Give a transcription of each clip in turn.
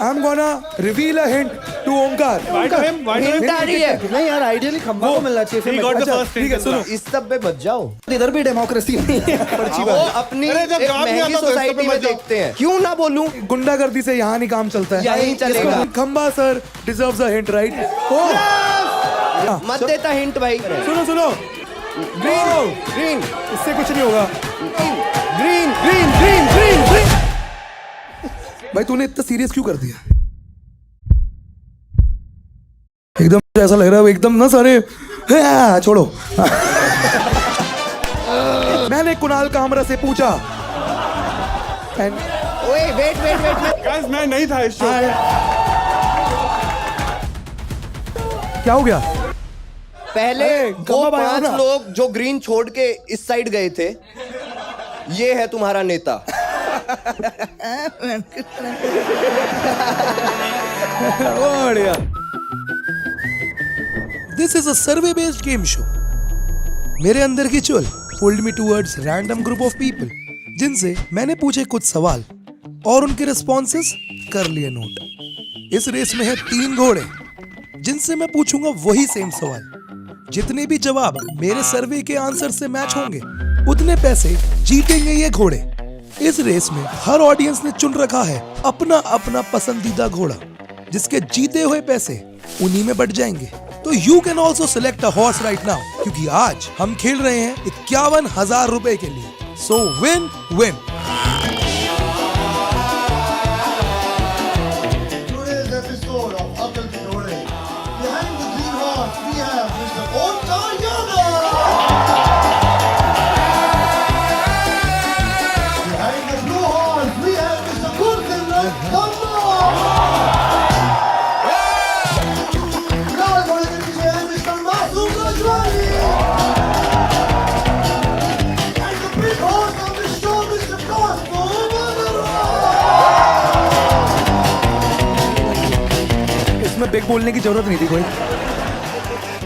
I'm gonna reveal a hint to Omkar. Why to him? Hint आ रही है। नहीं यार, आइडियली खंबा को मिलना चाहिए फिर He मेरे got को। the अच्छा, first ठीक है, hint. सुनो। इस सब पे मत जाओ, इधर भी डेमोक्रेसी नहीं है। पर्ची वो अपनी अरे जब एक जवाब नहीं महंगी आता तो इस सब पे सोसाइटी में मत जाओ। देखते हैं, क्यों ना बोलूं। गुंडागर्दी से यहाँ नहीं काम चलता है। यहीं चलेगा। खंबा sir deserves a hint, right? मत देता हिंट भाई। सुनो सुनो, ग्रीन ग्रीन इससे कुछ नहीं होगा। Green green green green green. भाई तूने इतना सीरियस क्यों कर दिया? एकदम ऐसा लग रहा है एकदम ना सारे छोड़ो। मैंने कुणाल कामरा से पूछा ओए वेट वेट वेट। Guys, मैं नहीं था इस शो। क्या हो गया? पहले अरे, वो गप्पा भाई, 5 ना। लोग जो ग्रीन छोड़ के इस साइड गए थे, ये है तुम्हारा नेता। बढ़िया। This is a survey based game show. मेरे अंदर की चुल pulled me towards random group of people, जिनसे मैंने पूछे कुछ सवाल और उनके रिस्पॉन्सेस कर लिए नोट। इस रेस में है 3 घोड़े, जिनसे मैं पूछूंगा वही सेम सवाल। जितने भी जवाब मेरे सर्वे के आंसर से मैच होंगे, उतने पैसे जीतेंगे ये घोड़े। इस रेस में हर ऑडियंस ने चुन रखा है अपना अपना पसंदीदा घोड़ा, जिसके जीते हुए पैसे उन्हीं में बट जाएंगे। तो you can also select a horse right now, क्योंकि आज हम खेल रहे हैं 51,000 रुपए के लिए। So win win. Today's episode of Akal Ki Dode. Behind the green horse, we have Mr. Omkar Yadav. Behind the blue horse, we have Mr. Gursingham Kamba. लाल घोड़े के पीछे है Mr. मासूम रजवानी. And the big horse of the show, Mr. Cosmo Magarwal. इसमें big बोलने की जरूरत नहीं थी कोई।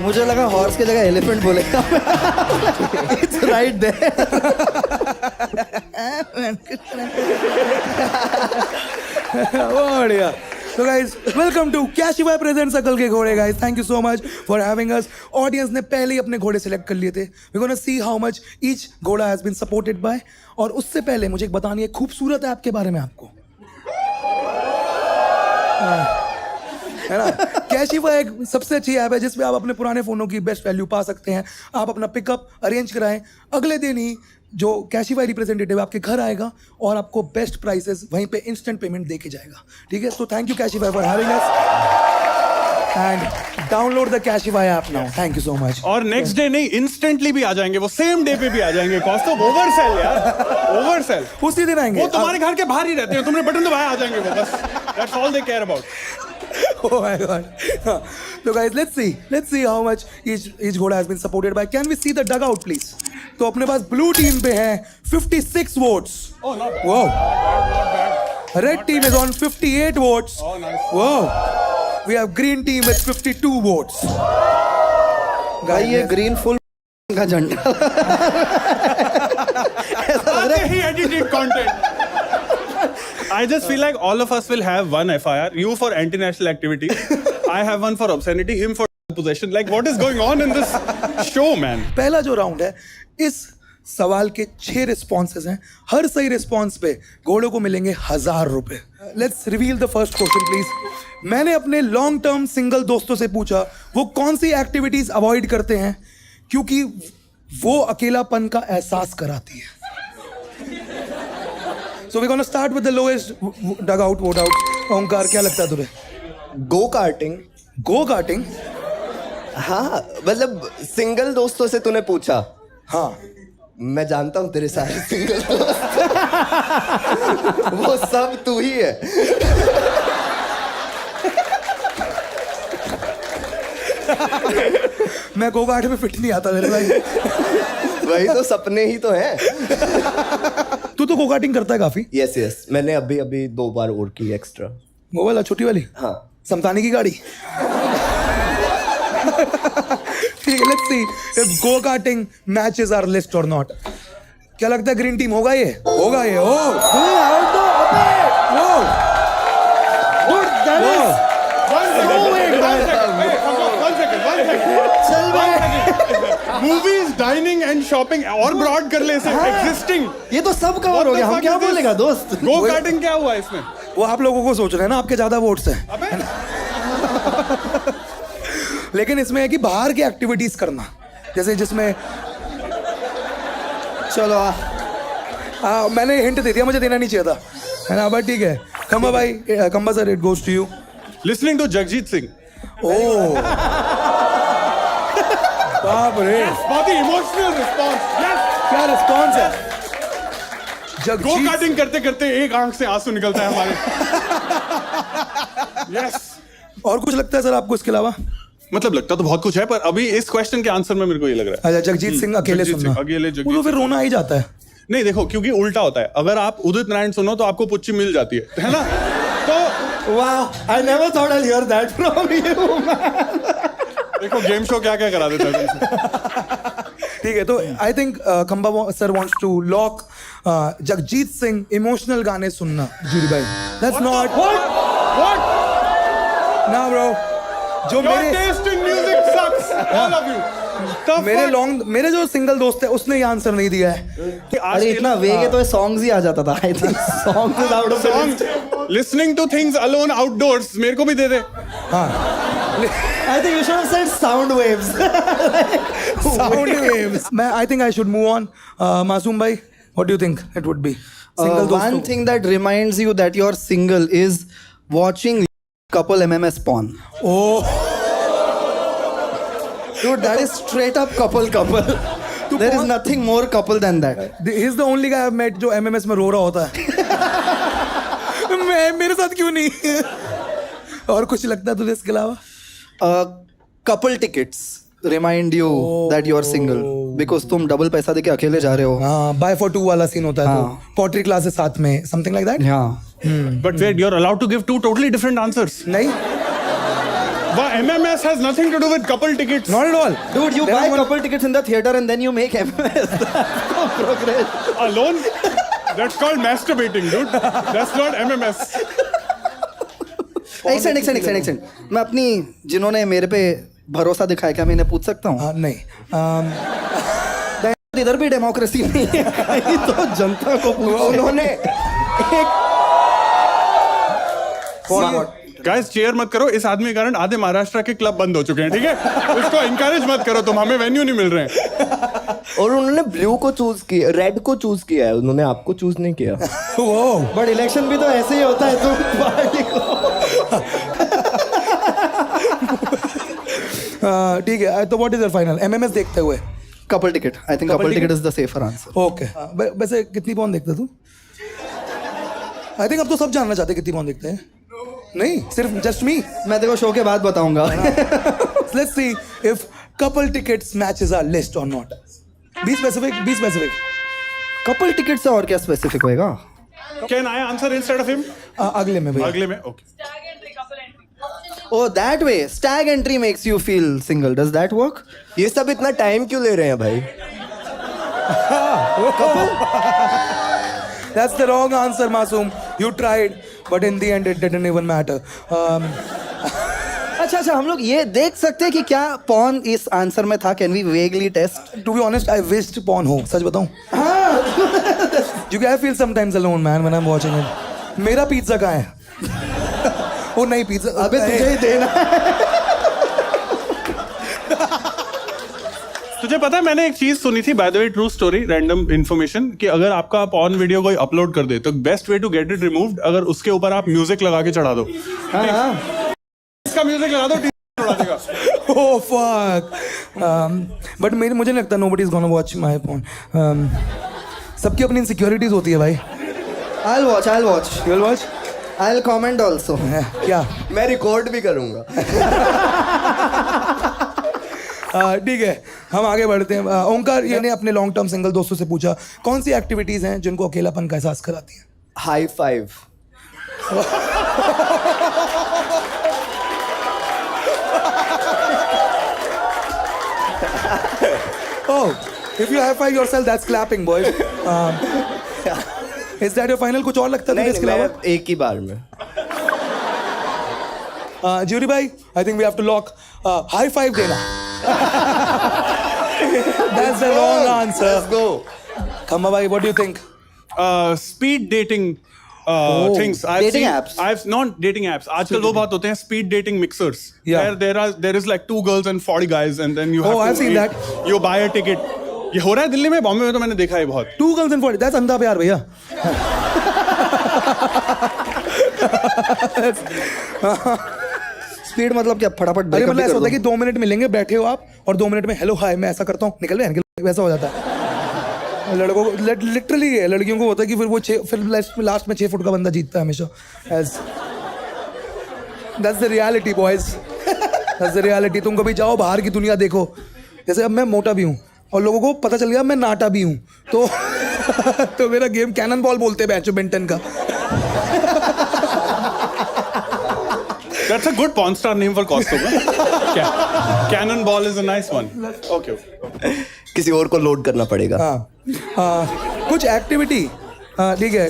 मुझे लगा हॉर्स की जगह एलिफेंट बोलेगा। It's right there. बढ़िया। So guys, welcome to Kashiwai presents अकल के घोड़े guys. Thank you so much for having us. Audience ने पहले ही अपने घोड़े सिलेक्ट कर लिए थे. We're gonna see how much each घोड़ा has been supported by. और उससे पहले मुझे एक बतानी है खूबसूरत ऐप के बारे में आपको, है ना? कैशिफाई एक सबसे अच्छी ऐप है जिसमें आप अपने पुराने फोनों की बेस्ट वैल्यू पा सकते हैं। आप अपना पिकअप अरेंज कराएं, अगले दिन ही जो कैशिफाई रिप्रेजेंटेटिव आपके घर आएगा और आपको बेस्ट प्राइसेस वहीं पे इंस्टेंट पेमेंट दे के जाएगा। ठीक है, so thank you Cashify for having us and download the Cashify app now. Thank you so much. और नेक्स्ट डे नहीं, इंस्टेंटली भी आ जाएंगे, वो सेम डे पे भी आ जाएंगे। कॉस्ट ऑफ ओवरसेल यार, ओवरसेल। उसी दिन आएंगे। वो तुम्हारे घर के बाहर ही रहते हैं, तुमने बटन दबाया आ जाएंगे वो, बस that's all they care about. Oh my God. So guys, let's see how much each घोड़ा has been supported by. Can we see the dugout please? तो अपने पास blue team पे है 56 votes. Oh, not bad. Wow. Red team is on 58 votes. Oh, nice. Wow. We have green team with 52 votes. भाई ये green full का झंडा। आते ही edited content. I just feel like all of us will have one FIR. You for anti-national activity. I have one for obscenity. Him for possession. Like what is going on in this show, man? पहला जो round है, इस सवाल के 6 responses हैं। हर सही response पे घोड़ों को मिलेंगे 1,000 रुपए। Let's reveal the first question please. मैंने अपने लॉन्ग टर्म सिंगल दोस्तों से पूछा वो कौन सी एक्टिविटीज अवॉइड करते हैं क्योंकि वो अकेलापन का एहसास कराती है। So we're gonna start with the lowest dugout vote out. ओंकार, क्या लगता है तुझे? Go karting. Go karting? हाँ, मतलब सिंगल दोस्तों से तूने पूछा। हाँ, मैं जानता हूँ तेरे सारे सिंगल दोस्त। वो सब तू ही है। मैं गो कार्ट में फिट नहीं आता मेरे भाई। वही तो सपने ही तो हैं। तू तो गो कार्टिंग करता है काफी। यस यस, मैंने अभी 2 बार और की एक्स्ट्रा। वो वाला छोटी वाली? हाँ। समतानी की गाड़ी। ठीक है, let's see if go karting matches our list और नॉट। क्या लगता है ग्रीन टीम होगा ये? होगा ये। Oh good movies, dining and shopping और ब्रॉड कर ले इसे, एग्जिस्टिंग। ये तो सब कवर हो गया, हम क्या बोलेगा दोस्त? गो कार्टिंग क्या हुआ इसमें? वो आप लोगों को सोच रहे हैं ना, आपके ज्यादा वोट्स हैं। अबे लेकिन इसमें है कि बाहर की एक्टिविटीज करना, जैसे जिसमें चलो मैंने हिंट दे दिया, मुझे देना नहीं चाहिए था, है ना? बट ठीक है। खम्बा भाई, Khamba sir, it goes to you. Listening to Jagjit Singh. Oh बाप रे, बहुत ही इमोशनल रिस्पॉन्स। क्या रिस्पॉन्स है। गो जगजीत, कार्टिंग करते करते एक आंख से आंसू निकलता है हमारे। यस। और कुछ लगता है सर आपको इसके अलावा? मतलब लगता तो बहुत कुछ है, पर अभी इस क्वेश्चन के आंसर में मेरे को ये लग रहा है। अच्छा, जगजीत सिंह अकेले जगजीत सुनना, सिंह, अकेले जगजीत वो तो फिर रोना ही जाता है। नहीं देखो, क्योंकि उल्टा होता है, अगर आप उदित नारायण सुनो तो आपको पुच्ची मिल जाती है ना? तो वाह, I never thought I hear that from you. देखो गेम शो क्या क्या करा देता है तुमसे। ठीक है, तो I think Khamba sir wants to lock Jagjit Singh emotional गाने सुनना। जूरी भाई, दैट्स नॉट What? ना ब्रो, जो Your taste in music sucks, all of you. The fuck? मेरे जो सिंगल दोस्त है उसने ये आंसर नहीं दिया है। आज अरे इतना वेग है तो सॉन्ग्स ही आ जाता था। I think songs is out of the song listening to things alone outdoors मेरे को भी दे दे। हाँ, I think you should have said sound waves. Sound waves. मैं I think I should move on. Masoom भाई, what do you think it would be? Single दोस्तों one thing that reminds you that you're single is watching couple MMS porn. Oh, Dude, that is straight up couple. There is nothing more couple than that. he is the only guy I've met जो MMS में रो रहा होता है। मेरे साथ क्यों नहीं? और कुछ लगता है तुझे इसके अलावा? Couple tickets remind you that you're single because तुम डबल पैसा देके अकेले जा रहे हो। हाँ, buy for 2 वाला सीन होता है, तो हाँ। पॉटरी क्लासेस साथ में, समथिंग लाइक दैट। हाँ। But wait, you're allowed to give two totally different answers. नहीं, But MMS has nothing to do with couple tickets. not at all. Dude, you There buy are one- couple tickets in the theater and then you make MMS. That's no progress. Alone? That's called masturbating, dude. That's not MMS. एक second. मैं अपनी जिन्होंने मेरे पे भरोसा दिखाया, क्या मैं इन्हें पूछ सकता हूँ? हाँ, नहीं, इधर भी डेमोक्रेसी नहीं है। कहीं तो जनता को पूछो। उन्होंने Guys, चेयर मत करो, इस आदमी के कारण आधे महाराष्ट्र के क्लब बंद हो चुके हैं, ठीक है? उसको encourage मत करो तुम, हमें वेन्यू नहीं मिल रहे हैं। और उन्होंने ब्लू को चूज किया, रेड को चूज किया है, उन्होंने आपको चूज नहीं किया। वो बट इलेक्शन भी तो ऐसे ही होता है, तुम पार्टी को। ठीक है, तो what is your final? MMS देखते हुए couple ticket, I think couple ticket is the safer answer. Okay. वैसे कितनी पॉन देखता तू? आई थिंक अब तो सब जानना चाहते हैं कितनी पॉन देखते हैं। नहीं, सिर्फ जस्ट मी। मैं देखो शो के बाद बताऊंगा। Let's see if couple tickets matches our list और not. Be specific. Couple ticket से और क्या स्पेसिफिक होएगा? Can I answer instead of him? अगले में भैया। अगले में, okay. Oh, that way. Stag entry makes you feel single. Does that work? ये सब इतना टाइम क्यों ले रहे हैं भाई? That's the wrong answer, Masoom. You tried, but in the end it didn't even matter. अच्छा, हम लोग ये देख सकते हैं कि क्या पॉन इस आंसर में था? Can we vaguely test? To be honest, I wished porn हो, सच बताऊं। I feel sometimes alone, man, when I'm watching it. मेरा पिज्जा कहाँ है? ओ नहीं, पिज्जा अबे तुझे ही देना। तुझे पता है मैंने एक चीज सुनी थी, by the way, true story, random information, कि अगर आपका पॉर्न वीडियो कोई अपलोड कर दे तो best way to get it removed, अगर उसके ऊपर आप म्यूजिक लगा के चढ़ा दो। हाँ। इसका म्यूजिक लगा दो, उड़ा देगा। Oh fuck. But मुझे नहीं लगता nobody is gonna watch my porn. सबकी अपनी इनसिक्योरिटीज होती है भाई। I'll watch. You will watch? I'll comment also. क्या? मैं रिकॉर्ड भी करूंगा। ठीक है, हम आगे बढ़ते हैं। ओंकार, ये ने अपने लॉन्ग टर्म सिंगल दोस्तों से पूछा कौन सी एक्टिविटीज हैं जिनको अकेलापन का एहसास कराती हैं? High five. Oh, if you high five yourself, that's clapping, boys. Is that your final? कुछ और लगता है तुझे इसके अलावा? मैं एक ही बार में। ज्यूरी भाई, I think we have to lock high five देना। That's the wrong answer. Let's go. Khamma bhai, what do you think? Speed dating things. Dating apps. I've not dating apps. आजकल वो बात होते हैं speed dating mixers. Yeah. There is like 2 girls and 40 guys and then you have Oh, I've seen that. You buy a ticket. ये हो रहा है दिल्ली में, बॉम्बे में तो मैंने देखा है बहुत. 2 girls and 40. That's अंधा प्यार भैया. स्पीड मतलब क्या फटाफट अरे breakup मतलब भी ऐसा कर होता है कि दो। 2 मिनट मिलेंगे, बैठे हो आप और 2 मिनट में हेलो हाय मैं ऐसा करता हूँ, निकल गए वैसा हो जाता है लड़कों को. लिटरली है, लड़कियों को होता है कि फिर वो फिर लास्ट में 6 फुट का बंदा जीतता है हमेशा. That's the reality boys. That's the reality. तुम कभी जाओ बाहर की दुनिया देखो. जैसे अब मैं मोटा भी हूँ और लोगों को पता चल गया मैं नाटा भी हूँ, तो तो मेरा गेम कैनन बॉल बोलते हैं बैडमिंटन का. That's a good porn star name for costume. Cannonball is a nice one. Okay. किसी और को लोड करना पड़ेगा. हाँ, कुछ एक्टिविटी. ठीक है.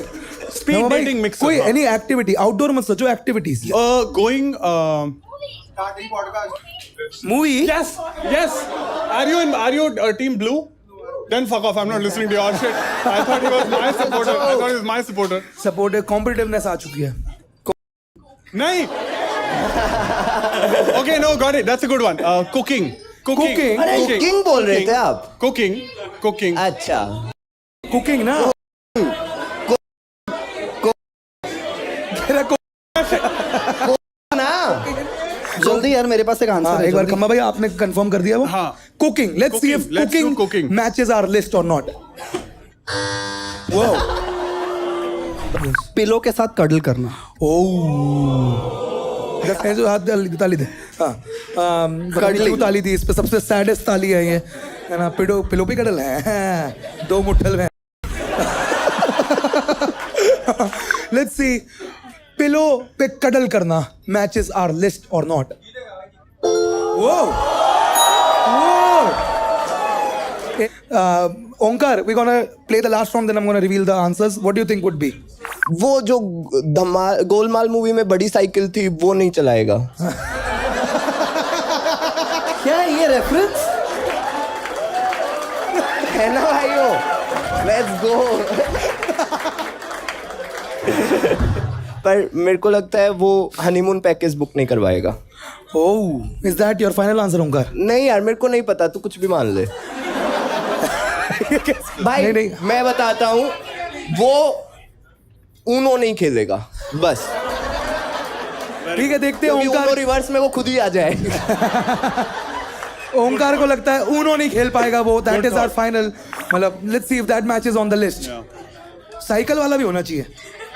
Speed नवा भाई, dating mixer. कोई एनी एक्टिविटी आउटडोर मत सोचो, activities. Going. Movie. Yes. Are you team blue? Then fuck off. I'm not listening to your shit. I thought he was my supporter. Support competitiveness आ चुकी है. नहीं. Okay, no, got it. That's a good one. Cooking. अरे cooking बोल रहे थे आप. Cooking. अच्छा. कुकिंग ना. ना. जल्दी यार मेरे पास एक आंसर है. एक बार जल्दी। खम्मा भाई आपने कंफर्म कर दिया वो. हाँ. Cooking. Let's see if Let's do cooking cooking. Matches are list और नॉट. वो पिलो के साथ कडल करना. जो हाथ ताली दे. हाँ. क्यों ताली दी इस पे? सबसे सैडेस्ट ताली है ये, है ना. पिलो पे कडल है. 2 मुट्ठल में. Let's see. पिलो पे कडल करना मैचेस आर लिस्ट और not. Onkar, we're gonna play the last round, then I'm gonna reveal the answers. What do you think would be? वो जो गोलमाल मूवी में बड़ी साइकिल थी वो नहीं चलाएगा. क्या है ये रेफरेंस? है ना भाइयों. Let's go. पर मेरे को लगता है वो हनीमून पैकेज बुक नहीं करवाएगा. Oh, is that your final answer, Onkar? नहीं यार, मेरे को नहीं पता, तू कुछ भी मान ले. भाई नहीं. मैं बताता हूँ, वो ऊनो नहीं खेलेगा बस. ठीक है, देखते हैं. क्योंकि ऊनो ओंकार रिवर्स में वो खुद ही आ जाए. ओंकार को लगता है ऊनो नहीं खेल पाएगा वो. That is our final. मतलब let's see if that match is on the list. Cycle वाला भी होना चाहिए.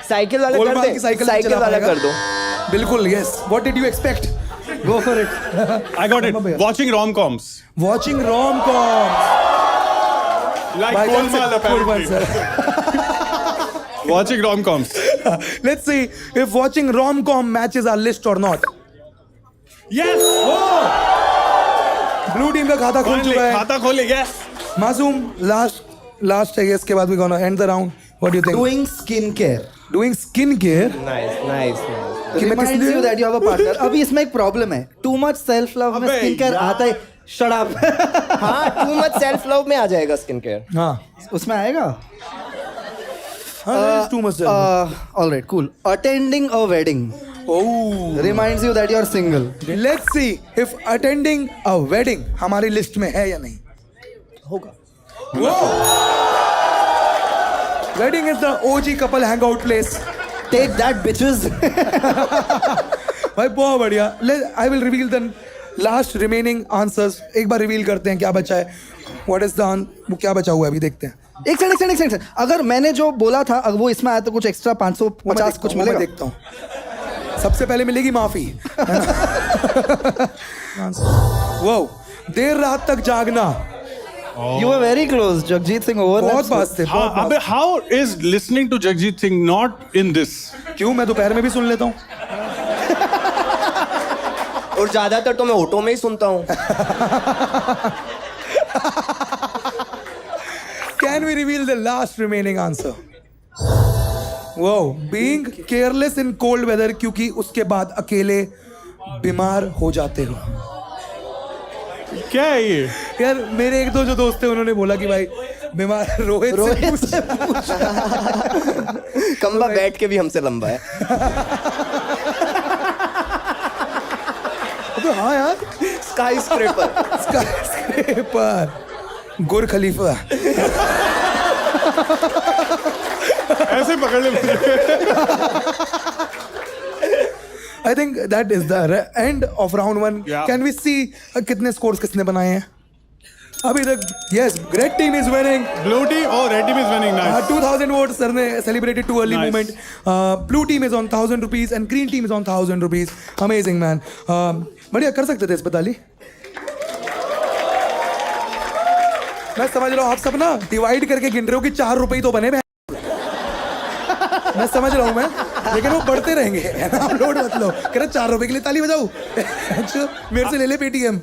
साइकिल वाला कर गोलमाल दे. की साइकिल साइकिल वाला कर दो. बिल्कुल. Yes. What did you expect? Go for it. I got it. Watching rom-coms. Watching rom-coms. Like Golmaal apparently. Watching rom-coms. Let's see if watching rom-com matches our list or not. Yes. Blue team का खाता खुल Finally, चुका है. खाता खोले. Yes. मासूम last है. इसके बाद we gonna end the round. What do you think? Doing skincare Doing skin care. Nice. कि मैं किस reminds लिए? you that you have a partner. अभी इसमें एक प्रॉब्लम है. Too much self love में अबे skincare यार. आता है. Shut up. हाँ, टू मच सेल्फ लव में आ जाएगा स्किन केयर. हाँ. उसमें आएगा. हाँ, too much. All right, cool. Attending a wedding Oh. reminds you that you are single. Let's see if attending a wedding हमारी लिस्ट में है या नहीं. होगा. Wedding is the OG couple hangout place. Take that, bitches. भाई बहुत बढ़िया. I will reveal the last remaining answers. एक बार रिवील करते हैं क्या बचा है. What is the वो क्या बचा हुआ है अभी देखते हैं. एक सेकंड. अगर मैंने जो बोला था अगर वो इसमें आया तो कुछ एक्स्ट्रा 550 कुछ मिलेगा. मैं देखता हूँ. सबसे पहले मिलेगी माफी. वो देर रात तक जागना. You were very close, Jagjit Singh. Over. बहुत पास थे. बहुत पास. अबे how is listening to Jagjit Singh not in this? क्यों? मैं दोपहर में भी सुन लेता हूँ. और ज्यादातर तो मैं ऑटो में ही सुनता हूँ. Can we reveal the last remaining answer? Wow, being careless in cold weather क्योंकि उसके बाद अकेले बीमार हो जाते हो. क्या है ये? यार मेरे एक दो जो दोस्त थे उन्होंने बोला कि भाई बीमार रोहित से पूछ। कंबा बैठ के भी हमसे लंबा है। तो हाँ यार, स्काई स्क्रेपर। स्काईस्क्रेपर, गुर खलीफा। ऐसे पकड़ ले मुझे। I think that is the end of round 1. Yeah. Can we see कितने scores किसने बनाए हैं अभी तक? Yes, red team is winning. Blue team, oh, red team is winning. Nice. 2000 votes sir ने celebrated too early Nice. moment. Blue team is on 1000 rupees and green team is on 1000 rupees. Amazing man. बढ़िया कर सकते थे इस पे ताली। मैं समझ रहा हूँ आप सब ना डिवाइड करके गिन रहे हो कि 4 रुपए ही तो बने। मैं समझ रहा हूँ मैं, लेकिन वो बढ़ते रहेंगे। आप लोड मत लो। कह रहे 4 रुपए के लिए ताली बजाओ। मेरे से ले ले Paytm.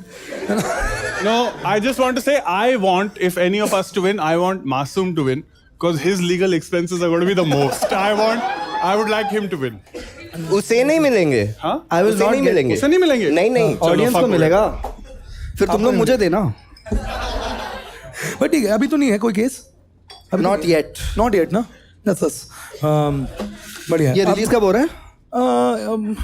No, I just want to say, I want, if any of us to win, I want Masoom to win because his legal expenses are going to be the most. I would like him to win. उसे नहीं मिलेंगे। हाँ? I will उसे not नहीं get- मिलेंगे। उसे नहीं मिलेंगे? नहीं नहीं। चलो, ऑडियंस fuck को it. मिलेगा। फिर तुम लोग मुझे देना। बट ठीक है, अभी तो नहीं है कोई case. Not yet. Not yet ना। That's us. बढ़िया। ये रिलीज कब हो रहा है? अब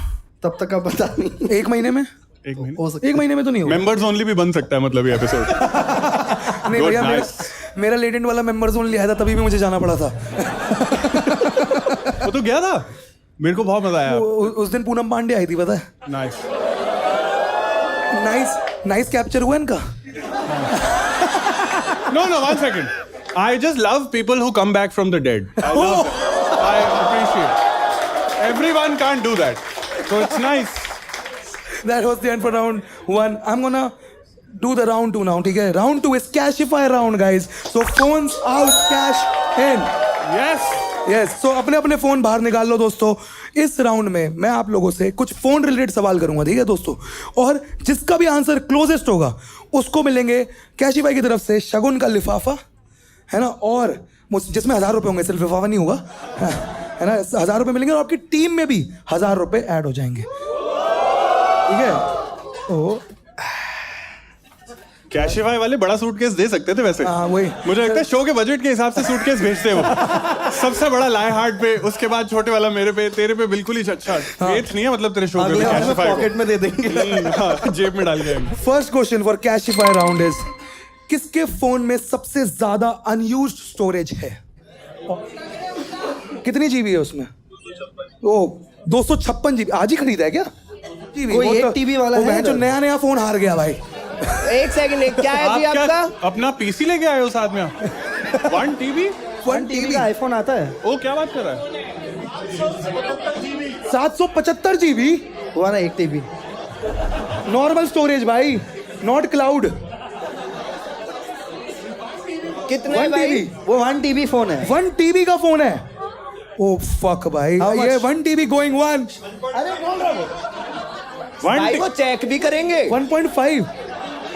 तब तक का पता नहीं। 1 महीने में। एक महीने। हो सकता 1 महीने में तो नहीं होगा। Members only भी बन सकता है मतलब ये एपिसोड। नहीं Good, भैया, nice. मेरा लेटेंट वाला मेंबर्स ओनली आया था, तभी भी मुझे जाना पड़ा था। वो तो गया था। मेरे को बहुत मजा आया। उस दिन पूनम पांडे आई थी, पता है? Nice. नाइस कैप्चर हुआ इनका। No, 1 second. I just love people who come back from the dead. I appreciate. Everyone can't do that. So it's nice. That was the end for round 1. I'm gonna do the round 2 now, ठीक है? Round 2 is Cashify round, guys. So phones out, cash in. Yes. Yes, so अपने अपने phone बाहर निकाल लो दोस्तों। इस round में मैं आप लोगों से कुछ फोन रिलेटेड सवाल करूंगा, ठीक है दोस्तों? और जिसका भी आंसर क्लोजेस्ट होगा उसको मिलेंगे कैशिफाई की तरफ से शगुन का लिफाफा, है ना? और जिसमें 1000 रुपए होंगे, सिर्फ लिफाफा नहीं होगा, है ना? 1000 रुपए मिलेंगे और आपकी टीम में भी 1000 रुपए ऐड हो जाएंगे, ठीक है? तो कैशिफाई वाले बड़ा सूटकेस दे सकते थे वैसे। हाँ, वही। मुझे लगता है शो के बजट के हिसाब से सूटकेस भेजते हैं वो। सबसे बड़ा लाए हार्ट पे, उसके बाद छोटे वाला मेरे पे, तेरे पे बिल्कुल ही अच्छा वेट नहीं है मतलब तेरे शो के अगले लिए हफ्ते कैशिफाई को। पॉकेट में दे देंगे। हाँ, जेब में डाल के। First question for Cashify round is, किसके फोन में सबसे ज्यादा अनयूज्ड स्टोरेज है? कितनी जीबी है उसमें? ओ 256 जीबी। आज ही खरीदा है क्या? जीबी कोई एक टीवी वाला है जो इधर। नया फोन हार गया भाई। एक सेकंड, क्या है जी आप क्या आपका? अपना पीसी लेके आए हो साथ में? 1 टीबी? 1 टीवी टीवी का आईफोन आता है। ओ क्या बात कर रहा है? 775 जीबी हुआ ना 1 टीवी। नॉर्मल स्टोरेज भाई, नॉट क्लाउड। कितने 1 भाई? टीवी, वो 1 टीवी फोन है। 1 टीबी का फोन है। ओ फक भाई, How ये much? 1 टीबी गोइंग 1 भाई वो चेक भी करेंगे। 1.5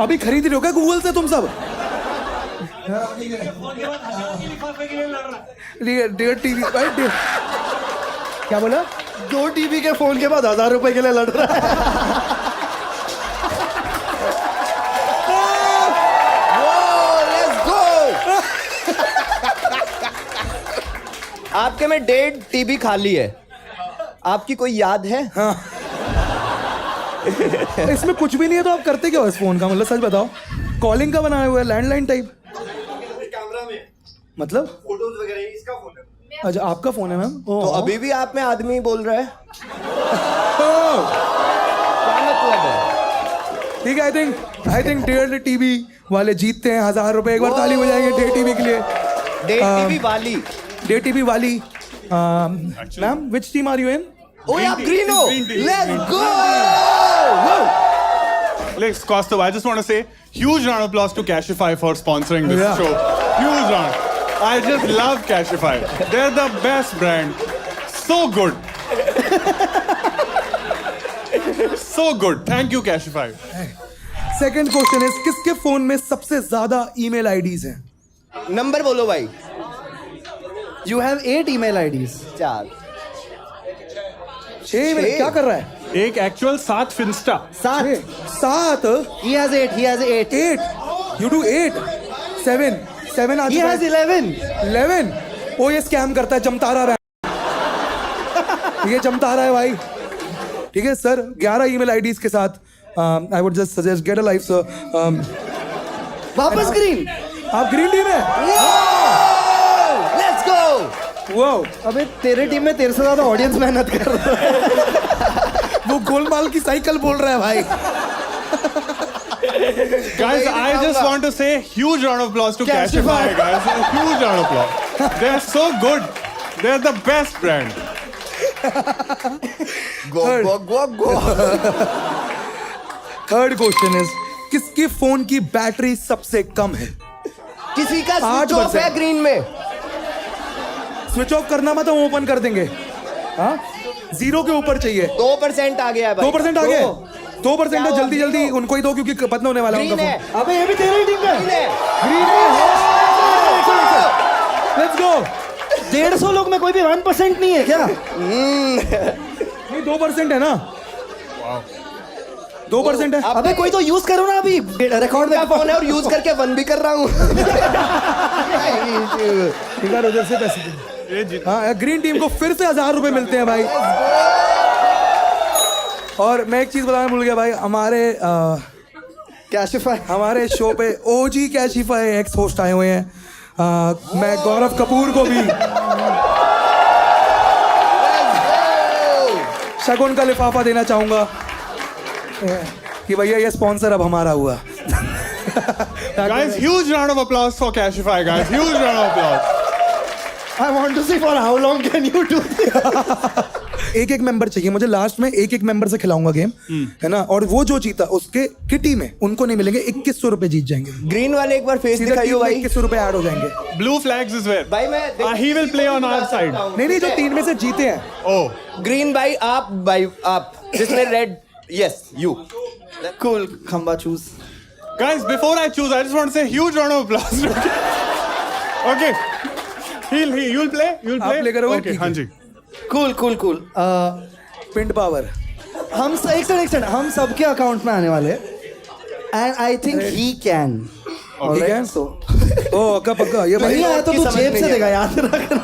अभी खरीद रहे हो क्या गूगल से तुम सब? डेढ़ टीवी भाई, क्या बोला? 2 टीवी के फोन के बाद 1000 रुपए के लिए लड़ रहा है। Let's go. आपके में 1.5 टीबी खाली है। आपकी कोई याद है? इसमें कुछ भी नहीं है तो आप करते क्या हो इस फोन का? मतलब सच बताओ, कॉलिंग का बनाया हुआ है, लैंडलाइन टाइप मतलब? फोटोज वगैरह इसका फोन है। अच्छा आपका फोन है मैम? तो अभी भी आप में आदमी बोल रहा है, क्या मतलब है? ठीक है, आई थिंक 1.5 टीवी वाले जीतते हैं 1000 रुपए। एक बार ताली हो जाएंगे 1.5 टीवी के लिए। 1.5 टीवी वाली। 1.5 टीवी वाली। Ma'am which team are you in? ओए आप ग्रीन हो। Green team. Let's go. Let's Costa, I just want to say huge round of applause to Cashify for sponsoring this Yeah. show. Huge round. I just love Cashify. They're the best brand. So good. So good. Thank you, Cashify. Second question is, किसके phone में सबसे ज्यादा email IDs हैं? Number बोलो भाई। You have 8 email IDs. 4। 6 में क्या कर रहा है? एक actual 7 finsta. 7. He has 8. 8. You do 8. 7 आ He has 11. 11. ओ ये स्कैम करता है, चमता रहा है. ये चमता रहा है भाई. ठीक है सर, 11 ईमेल आईडीज के साथ I would just suggest get a life sir. वापस ग्रीन. आप ग्रीन टीम है. Let's go. वाओ, अबे तेरे टीम में तेरे से ज्यादा ऑडियंस मेहनत कर रहा है. वो गोलमाल की साइकिल बोल रहा है भाई. Guys, I just want to say huge round of applause to Cashify, guys. A huge round of applause. They're so good. They're the best brand. Go. Third question is, किसकी फोन की battery सबसे कम है? किसी का 8% switch off है green में. Switch off करना मत, हम ओपन कर देंगे. हाँ, 0 के ऊपर चाहिए. 2% आ गया है भाई. 2% आ गए. 2% है, जल्दी जल्दी उनको ही दो क्योंकि पतला होने वाला है ग्रीन उनका है. फोन. अबे ये भी तेरी टीम का. ग्रीन है. Let's go. 150 लोग में कोई भी 1% नहीं है क्या? नहीं, 2% है ना. 2% है. अबे कोई तो यूज करो ना. अभी रिकॉर्ड में फोन है और यूज करके 1 भी कर रहा हूँ. इधर उधर से पैसे दे. हाँ, ग्रीन टीम को फिर से 1000 रुपए मिलते हैं भाई. और मैं एक चीज बताना भूल गया भाई, हमारे शो पे ओजी कैशिफाई एक्स होस्ट आए हुए हैं. मैं गौरव कपूर को भी शगुन का लिफाफा देना चाहूंगा कि भैया ये स्पॉन्सर अब हमारा हुआ. Guys, huge round of applause for Cashify, guys. Huge round of applause. I want to see for how long can you do this? एक मेंबर चाहिए मुझे. लास्ट में एक मेंबर से खिलाऊंगा गेम, है ना. और वो जो जीता उसके किटी में उनको नहीं मिलेंगे. 2100 रुपए जीत जाएंगे. ग्रीन वाले एक बार फेस दिखाइयो भाई. 2100 रुपए ऐड हो जाएंगे. Blue flags is where? भाई मैं He will play on our side. नहीं, जो 3 में से जीते हैं. Oh. ग्रीन भाई आप जिसमें रेड. Yes you. कूल. खंबा choose. Guys, before I choose, I just want to say huge round of applause. Okay. You'll play? You'll आप play? play करोगे? Okay, ठीक हाँ है. जी. कूल. पिंड पावर. हम एक सेकंड हम सबके अकाउंट में आने वाले. And I think he can. ठीक है. ओ पक्का ये भाई नहीं आया तो तू जेब से देगा, याद रखना.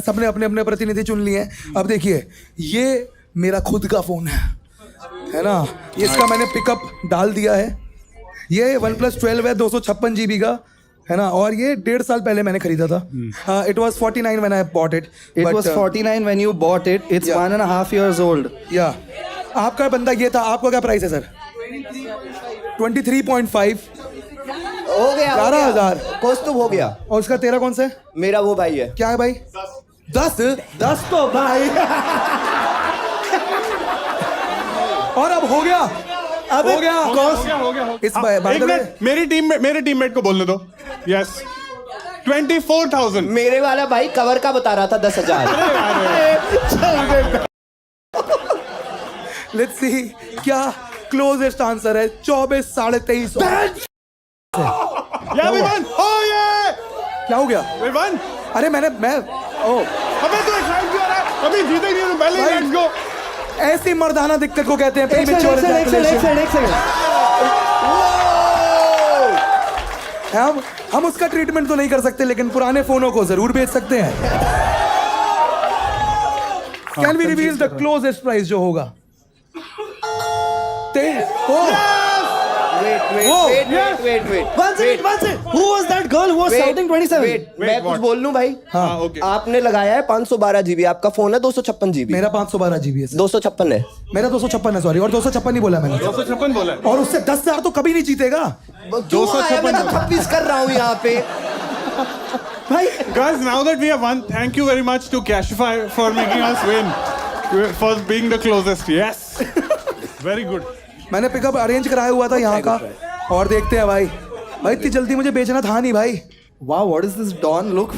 सबने अपने अपने प्रतिनिधि चुन लिए हैं. अब देखिए, ये मेरा खुद का फोन है ना. इसका मैंने पिकअप डाल दिया है. ये OnePlus 12 है, 256 GB का, है ना. और ये 1.5 साल पहले मैंने खरीदा था. It was 49 when I bought it. It was 49 when you bought it. It's Yeah. 1.5 years old. या आपका बंदा ये था. आपका क्या प्राइस है सर? 23.5. हो गया 11,000. कौस्तुभ हो गया. और उसका तेरा कौन सा है? मेरा वो भाई है. क्या है भाई? 10 तो भाई. और अब हो गया. हो गया. हो गया. इस बार एक मिनट, मेरे टीममेट को बोलने दो. Yes. 24,000. मेरे वाला भाई कवर का बता रहा था 10,000. लेट्स सी क्या क्लोजेस्ट आंसर है. 24 23.5. Yeah, we won. Oh yeah. क्या हो गया? We won. अरे मैं अबे तू एक्साइट क्यों हो रहा है? अभी जीते नहीं तो पहले भाई, लेट्स गो. ऐसी मर्दाना दिक्कत को कहते हैं एक premature ejaculation. सेकंड. हम उसका ट्रीटमेंट तो नहीं कर सकते, लेकिन पुराने फोनों को जरूर बेच सकते हैं. Can we reveal the closest price जो होगा? Wait. One second. Who was that girl who was shouting 27? मैं कुछ बोल लूं भाई. हाँ, okay. आपने लगाया है 512 GB. आपका फोन है 256 GB. मेरा 512 GB है. 256 है. मेरा 256 है, सॉरी. और 256 नहीं बोला मैंने. 256 बोला है. और उससे 10,000 तो कभी नहीं जीतेगा. 256 मैं 26 कर रहा हूँ यहाँ पे. भाई Guys, now that we have won, thank you very much to Cashify for making us win. For being the closest. Yes. Very good. मैंने पिकअप अरेंज कराया हुआ था यहाँ का. और देखते हैं भाई इतनी जल्दी मुझे बेचना था नहीं भाई. wow, what is this Dawn look?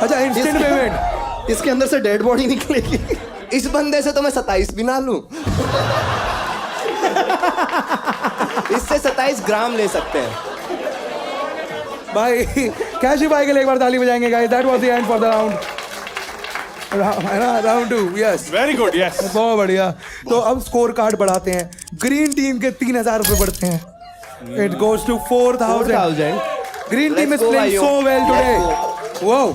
अच्छा, इंस्टेंट पेमेंट. इसके अंदर से डेड बॉडी निकलेगी. इस बंदे से तो मैं 27 भी ना लूं. इससे 27 ग्राम ले सकते हैं भाई. कैशिफाई के लिए एक बार ताली बजाएंगे guys. That was the end for the round. है ना, round 2, yes. Very good, yes. बहुत बढ़िया। तो अब स्कोर कार्ड बढ़ाते हैं। ग्रीन टीम के 3000 रुपए बढ़ते हैं। It goes to 4000। Green team is Let's go, playing भाइयों। So well Let's today. Wow.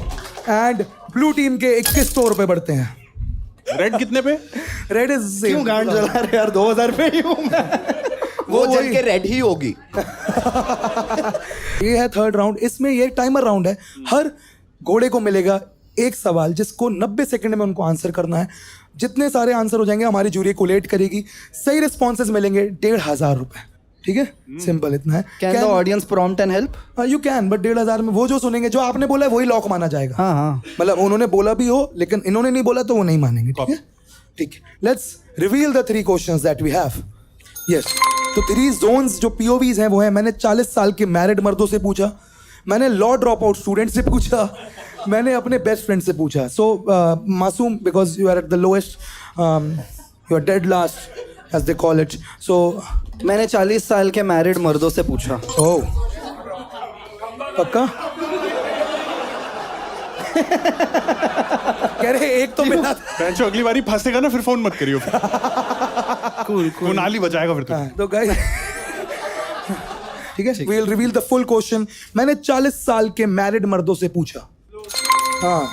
And blue team के 2100 रुपए बढ़ते हैं। Red कितने पे? रेड इज क्यों गांड जला रहे यार, 2000 पे ही हूँ मैं। वो जल के रेड ही होगी। ये है थर्ड राउंड। इसमें ये टाइमर राउंड है। हर घोड़े को मिलेगा एक सवाल जिसको 90 सेकंड में उनको आंसर करना है। जितने सारे आंसर हो जाएंगे हमारी जूरी कोलेट करेगी। सही रिस्पॉन्सेज मिलेंगे 1500 रुपए। ठीक है, सिंपल इतना है। Can the audience prompt and help? You can, but 1500 में वो जो सुनेंगे, जो आपने बोला है वही लॉक माना जाएगा। हाँ हाँ। मतलब उन्होंने बोला भी हो लेकिन इन्होंने नहीं बोला तो वो नहीं मानेंगे। ठीक है, ठीक है। Let's reveal the 3 questions that we have. Yes, तो 3 जोन्स जो पीओवीज हैं वो है, मैंने 40 साल के मैरिड मर्दों से पूछा, मैंने लॉ ड्रॉप आउट स्टूडेंट से पूछा, मैंने अपने बेस्ट फ्रेंड से पूछा। So Masoom, because you are at the lowest, you are dead last as they call it. So मैंने 40 साल के मैरिड मर्दों से पूछा। ओह, पक्का? कह रहे एक तो मिला था। बेंचो अगली बारी फंसेगा ना, फिर फोन मत करियो। Cool, वो नाली बजाएगा फिर तो। तो गाइस, ठीक है, we will reveal the full question. मैंने 40 साल के मैरिड मर्दों से पूछा। हाँ,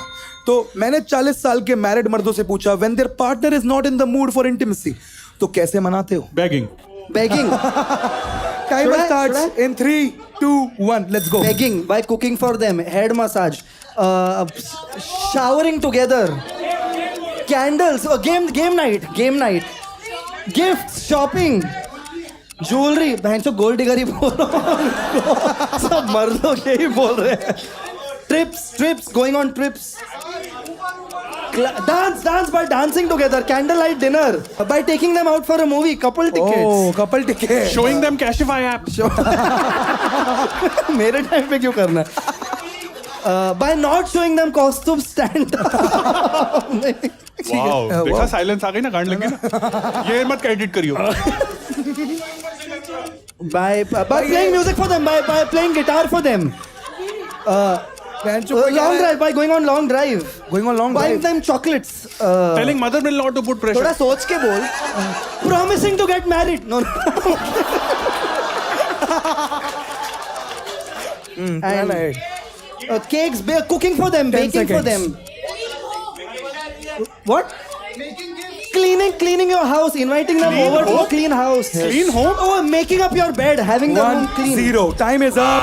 तो मैंने 40 साल के मैरिड मर्दों से पूछा, when there partner is not in the mood for intimacy, तो कैसे मनाते हो? Begging. Begging. Timer Should I- starts in 3, 2, 1, let's go. Begging by cooking for them, head massage, showering together, candles, game night, gifts, shopping, jewelry. बहन चो gold digger ही बोल रहा हूँ। सब मर्दों के ही बोल रहे हैं। Trips, going on trips. Dance by dancing together, candlelight dinner, by taking them out for a movie, couple tickets. Oh, couple ticket. Showing them Cashify app. मेरे टाइम पे क्यों करना है? By not showing them costume stand. Wow. देखा silence आ गई ना, गांड लग गई ना। ये मत एडिट करियो। by playing music for them, by playing guitar for them. Long drive, by going on long drive. Going on long Buying drive. them chocolates. Telling mother-in-law to put pressure. थोड़ा सोच के बोल. Promising to get married. No. Plan ahead. Cakes, cooking for them, 10 baking for seconds. them. What? Cleaning your house, inviting them Clean over to a home? clean house. Clean home? Oh, making up your bed, having the room clean. 1-0. Time is up.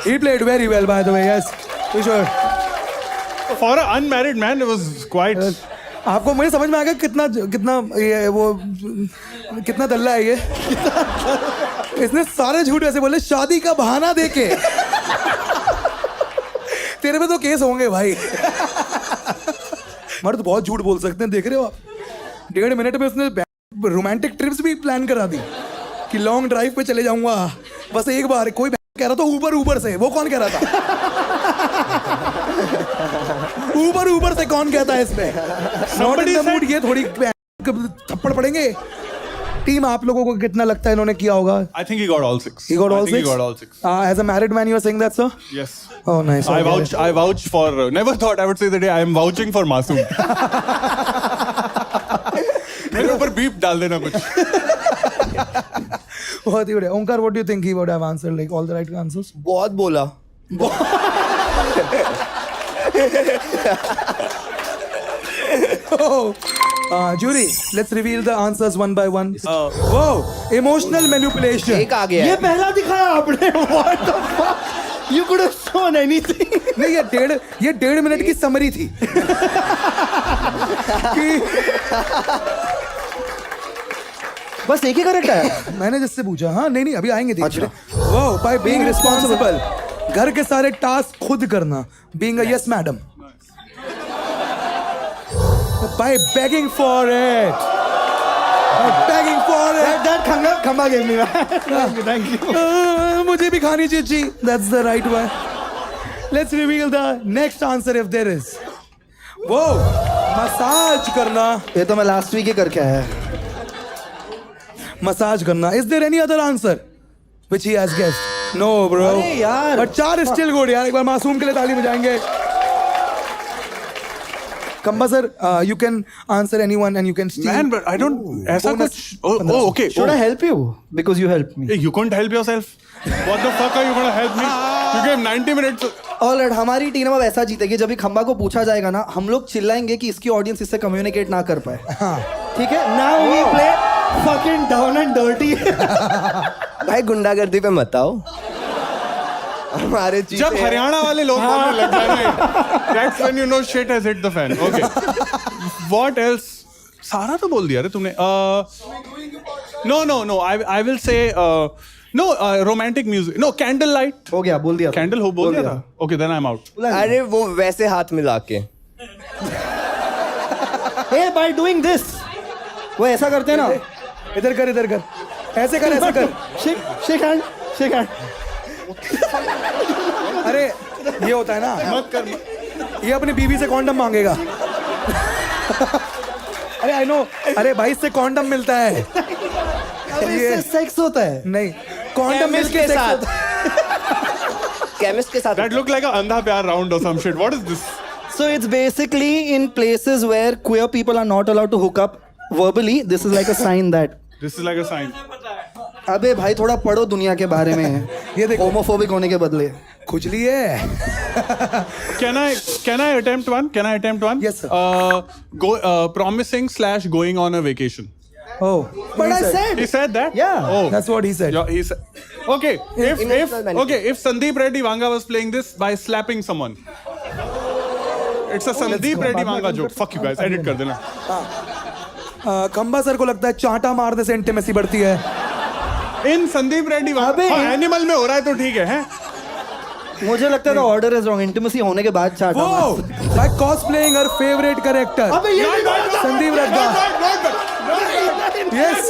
He played very well, by the way. Yes, for sure. For an unmarried man, it was quite. आपको मुझे समझ में आ गया कितना ये वो कितना दल्ला है ये। इसने सारे झूठ ऐसे बोले शादी का बहाना देके। तेरे पे तो केस होंगे भाई। मर्द बहुत झूठ बोल सकते हैं, देख रहे हो आप। 1.5 मिनट में उसने रोमांटिक ट्रिप्स भी प्लान करा दी कि लॉन्ग ड्राइव पे चले जाऊंगा बस एक बार। कोई कह रहा था ऊबर से, वो कौन कह रहा था? ऊबर से कौन कहता है इसमें? नॉट इन द मूड, ये थोड़ी थप्पड़ पड़ेंगे। टीम आप लोगों को कितना लगता है इन्होंने किया होगा? I think he got all 6. He got all I think 6? He got all 6. As a married man, you are saying that, sir? Yes. Oh, nice. I vouch for. Never thought I would say the day I am vouching for Masoom. मेरे ऊपर beep डाल देना कुछ। बहुत ही बढ़िया। ओंकार, what do you think he would have answered like all the right answers? बहुत बोला। Jury, let's reveal the answers one by one. Wow, emotional manipulation. एक आ गया ये है। पहला दिखाया आपने. What the fuck? You could have shown anything. नहीं, ये 1.5 मिनट की समरी थी कि बस एक ही करेक्ट है. मैंने जिससे पूछा। हाँ, नहीं अभी आएंगे धीरे अच्छा. वाओ, बाय बीइंग रिस्पांसिबल, घर के सारे टास्क खुद करना, being a yes madam, by begging for it, That Khamba gave me. Thank you. मुझे भी खानी चाहिए जी. That's the right one. Let's reveal the next answer if there is. वो मसाज करना. ये तो मैं लास्ट वीक ही करके आया. मसाज करना. Is there any other answer which he has guessed? No, bro. अरे यार. But 4 is still good यार. एक बार मासूम के लिए ताली बजाएंगे. Kamba sir, you can answer anyone and you can steal. Man, but I don't. ऐसा bonus कुछ. Oh, okay. Should I help you? Because you helped me. Hey, you couldn't help yourself. What the fuck are you gonna help me? You gave 90 minutes. Alright, हमारी team अब ऐसा जीतेगी जब भी खंबा को पूछा जाएगा ना, हम लोग चिल्लाएंगे कि इसकी ऑडियंस इससे कम्युनिकेट ना कर पाए. ठीक है? Now we play fucking down and dirty. भाई गुंडागर्दी पे मत आओ. हमारे चीज़ जब हरियाणा वाले लोग बोलने लग जाए, that's when you know shit has hit the fan. Okay. What else? सारा तो बोल दिया रे तुमने. No. I will say no romantic music. No candlelight. हो गया, बोल दिया. Candle हो बोल दिया था. Okay, then I'm out. अरे वो वैसे हाथ मिला के. Hey, by doing this. वो ऐसा करते हैं ना. इधर कर ऐसे कर Shake hand. अरे ये होता है ना, मत कर. ये अपनी बीवी से कॉन्डम मांगेगा. अरे आई नो. अरे भाई इससे कॉन्डम मिलता है. इससे सेक्स होता है. नहीं, कॉन्डम मिल के के साथ. साथ. केमिस्ट के साथ. That looked like a अंधा प्यार round or some shit. What is this? So it's basically in places where queer people are not allowed to hook up verbally. This is like a sign that. This is like a sign. अबे भाई थोड़ा पढ़ो दुनिया के बारे में. ये देखो. होमोफोबिक होने के बदले. खुजली है. Can I attempt one? Yes, sir. Promising / going on a vacation. Oh, But I said. He said that? Yeah. Oh. that's what he said. Yeah, he said. Okay. If Sandeep Reddy Vanga was playing this by slapping someone. It's a Sandeep Reddy Vanga joke. Fuck you guys. Edit कर देना. खंबा sir को लगता है चांटा मारने से intimacy बढ़ती है. In Sandeep Reddy Vanga. अबे. हाँ, एनिमल में हो रहा है तो ठीक है, हैं? मुझे लगता है ऑर्डर इज रॉन्ग. इंटीमेसी होने के बाद चाटा. वो by cosplaying her favorite character. अबे ये संदीप रद्दा. Yes.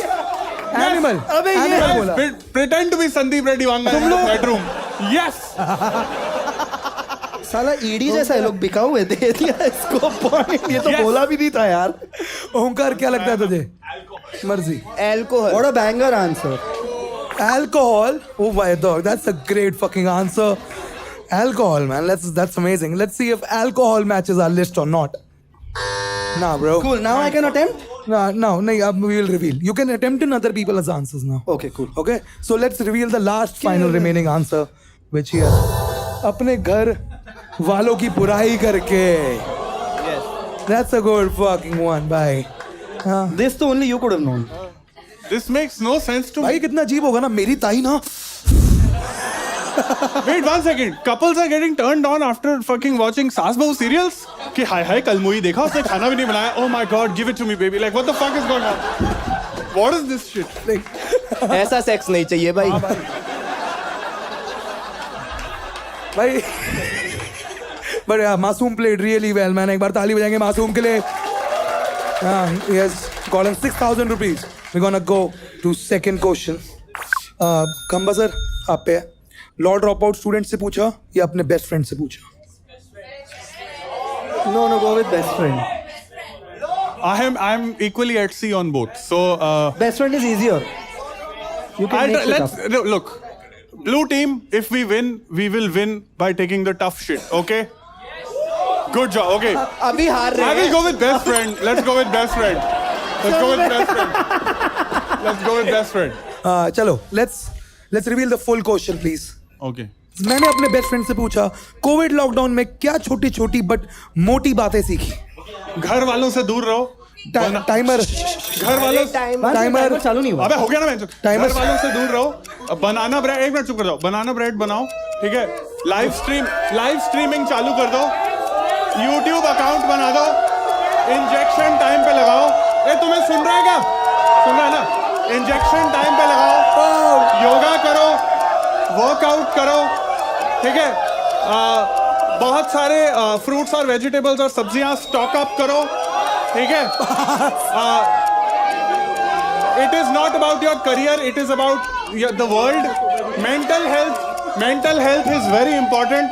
Animal. अबे ये. Animal बोला. Pretend to be Sandeep Reddy Vanga in the bedroom. Yes. साला ईडी जैसा है, लोग बिका हुए. दे दिया इसको पॉइंट. ये तो Yes. बोला भी नहीं था यार. ओंकार क्या लगता है तुझे? मर्जी. Alcohol. What a banger answer. Alcohol. Oh my dog, that's a great fucking answer. Alcohol, man. That's amazing. Let's see if alcohol matches our list or not. Nah, bro. Cool. Now I can attempt. No. We will reveal. You can attempt in other people's answers now. Okay, cool. Okay. So let's reveal the last final remaining answer, which here. अपने घर वालों की बुराई करके. Yes. That's a good fucking one. Bye. हाँ. This तो only you could have known. This makes no sense to me. भाई कितना अजीब होगा ना, मेरी ताई ना. Wait 1 second. Couples are getting turned on after fucking watching सास बहू serials? कि हाय कल मूवी देखा, उसने खाना भी नहीं बनाया. Oh my god, give it to me baby. Like what the fuck is going on? What is this shit? ऐसा सेक्स नहीं चाहिए भाई. भाई but yeah, मासूम played really well, man. एक बार ताली बजाएंगे मासूम के लिए. He has gotten 6,000 rupees. We're gonna go to second question. खंबा सर आप पे. लॉ ड्रॉप आउट स्टूडेंट से पूछा या अपने बेस्ट फ्रेंड से पूछा? No, go with best friend. I'm equally at sea on both. So Best friend is easier. You can make it up. look. Blue team, if we win, we will win by taking the tough shit. Okay. Good job. Okay. अभी हार रहे I will हैं. go with best friend. Let's go with best friend. Let's go with best friend. Let's go with best friend. चलो let's reveal the full question please. Okay. मैंने अपने best friend से पूछा Covid lockdown में क्या छोटी छोटी बट मोटी बातें सीखी. घर वालों से दूर रहो. टाइमर. घर वालों टाइमर चालू नहीं हुआ. अबे हो गया ना. Timer. घर वालों से दूर रहो. बनाना ब्रेड. एक मिनट चुप कर जाओ. बनाना ब्रेड बनाओ. ठीक है. लाइव स्ट्रीमिंग चालू कर दो. YouTube अकाउंट बना दो. इंजेक्शन टाइम पे लगाओ. ये तुम्हें सुन रहा है क्या? सुन रहा है ना? इंजेक्शन टाइम पे लगाओ. योगा करो. वर्कआउट करो. ठीक है. बहुत सारे फ्रूट्स और वेजिटेबल्स और सब्जियां स्टॉक अप करो. ठीक है. It is not about your career. It is about the world. Mental health is very important,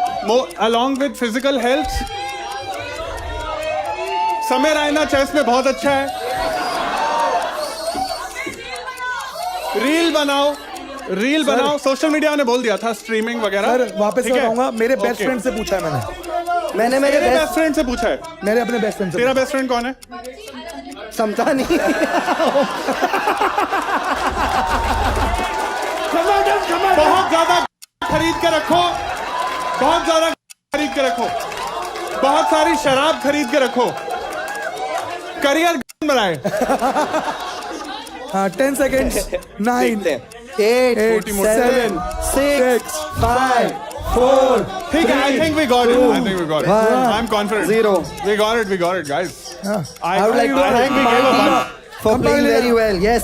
along with physical health. समय रायना चेस में बहुत अच्छा है. रील बनाओ. सोशल मीडिया ने बोल दिया था स्ट्रीमिंग वगैरह. सर वापस ठीक है? बताऊंगा. मेरे बेस्ट Okay. फ्रेंड से पूछा है मैंने. मैंने मेरे बेस्ट बेस्ट फ्रेंड से पूछा है। मैंने अपने बेस्ट फ्रेंड से तेरा बेस्ट फ्रेंड कौन है? समझा नहीं बहुत ज्यादा खरीद के रखो, बहुत ज्यादा खरीद के रखो, बहुत सारी शराब खरीद के रखो, करियर बनाए। हाँ 10 seconds 9 देखते हैं। 8 8 7 6 5 4 ठीक है, I think we got it. I think we got it. I'm confident. 0 We got it, guys. I would like to thank we my gave a team one. for playing very well. Yes.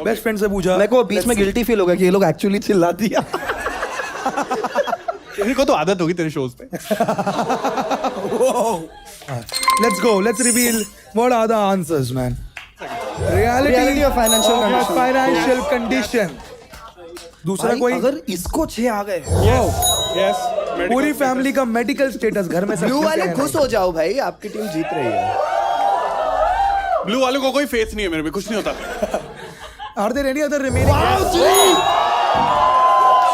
Best friend से पूछा मेरे को बीच में guilty feel हो गया कि ये लोग एक्चुअली चिल्ला दिया. इनको तो आदत होगी तेरे शोज पे। Let's go. Let's reveal what are the answers, man. Reality of financial of your condition. financial condition. दूसरा भाई, कोई अगर इसको 6 आ गए Yes. पूरी फैमिली का मेडिकल स्टेटस घर में सब ब्लू ठीक वाले है खुश हो जाओ भाई, आपकी टीम जीत रही है। ब्लू वालों को कोई फेस नहीं है मेरे पे, कुछ नहीं होता। Are there any other remaining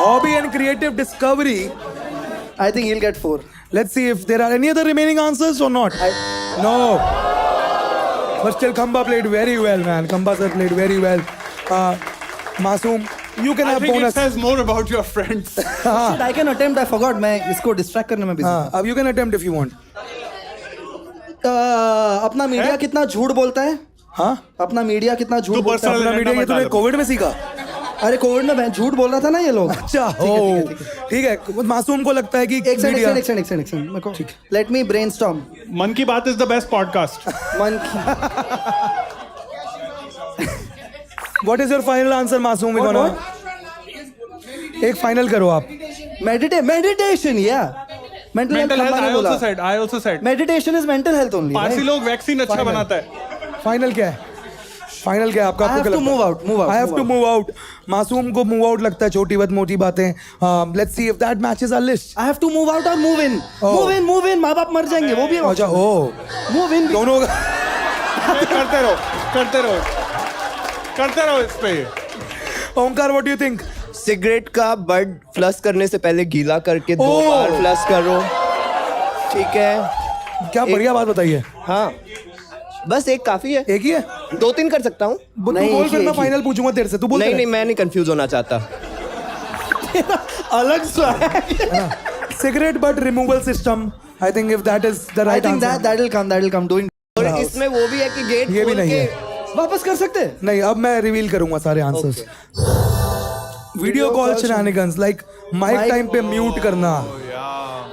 hobby and creative discovery? I think he'll get 4. Let's see if there are any other remaining answers or not. No. But still, Khamba played very well, man. Khamba sir played very well. Masoom, you can I have think it bonus. says more about your friends. I can attempt. I forgot. मैं इसको distract करने में busy. अब you can attempt if you want. अपना media कितना झूठ बोलता है? हाँ? अपना मीडिया कितना झूठ तू बोलता है? personal अपना मीडिया ये तूने कोविड में सीखा? अरे कोविड में झूठ बोल रहा था ना ये लोग. अच्छा ठीक है, हो ठीक है. ठीक है मासूम को लगता है कि एक सेकंड मीडिया मेरे को लेट मी ब्रेनस्टॉर्म. मन की बात is the best podcast. मन की what is your final answer मासूम What, इकोना एक फाइनल करो आप मेडिटेशन या मेंटल Mental health, मैंने I बोला. also said. Meditation is mental health only. Parsi लोग वैक्सीन अच्छा बनाता है। फाइनल क्या है फाइनल क्या है आपका? I have to move out. I have to move out. Masoom को मूव आउट लगता है छोटी बात मोटी बातें. Let's see if that matches our list. I have to move out और मूव इन. मूव इन माँ बाप मर जाएंगे वो भी. अच्छा ओ मूव इन दोनों करते रहो इस पे। Omkar what do you think? Cigarette का बड फ्लश करने से पहले गीला करके 2 ओह। बार फ्लश करो, ठीक है? क्या बढ़िया बात बताइए. हाँ, बस एक काफी है। एक ही है 2-3 कर सकता हूँ। तू नहीं, बोल एक फिर ही, मैं एक ही. फाइनल पूछूंगा तेरे से. तू बोल नहीं, मैं नहीं कंफ्यूज होना चाहता। अलग सा है. Cigarette but removal system. I think if that is the I right think answer. That will come doing. और इसमें वो भी है कि गेट ये भी खोल नहीं के है. वापस कर सकते हैं. नहीं अब मैं रिवील करूंगा सारे answers. Video call shenanigans like mike Mic- time पे म्यूट करना.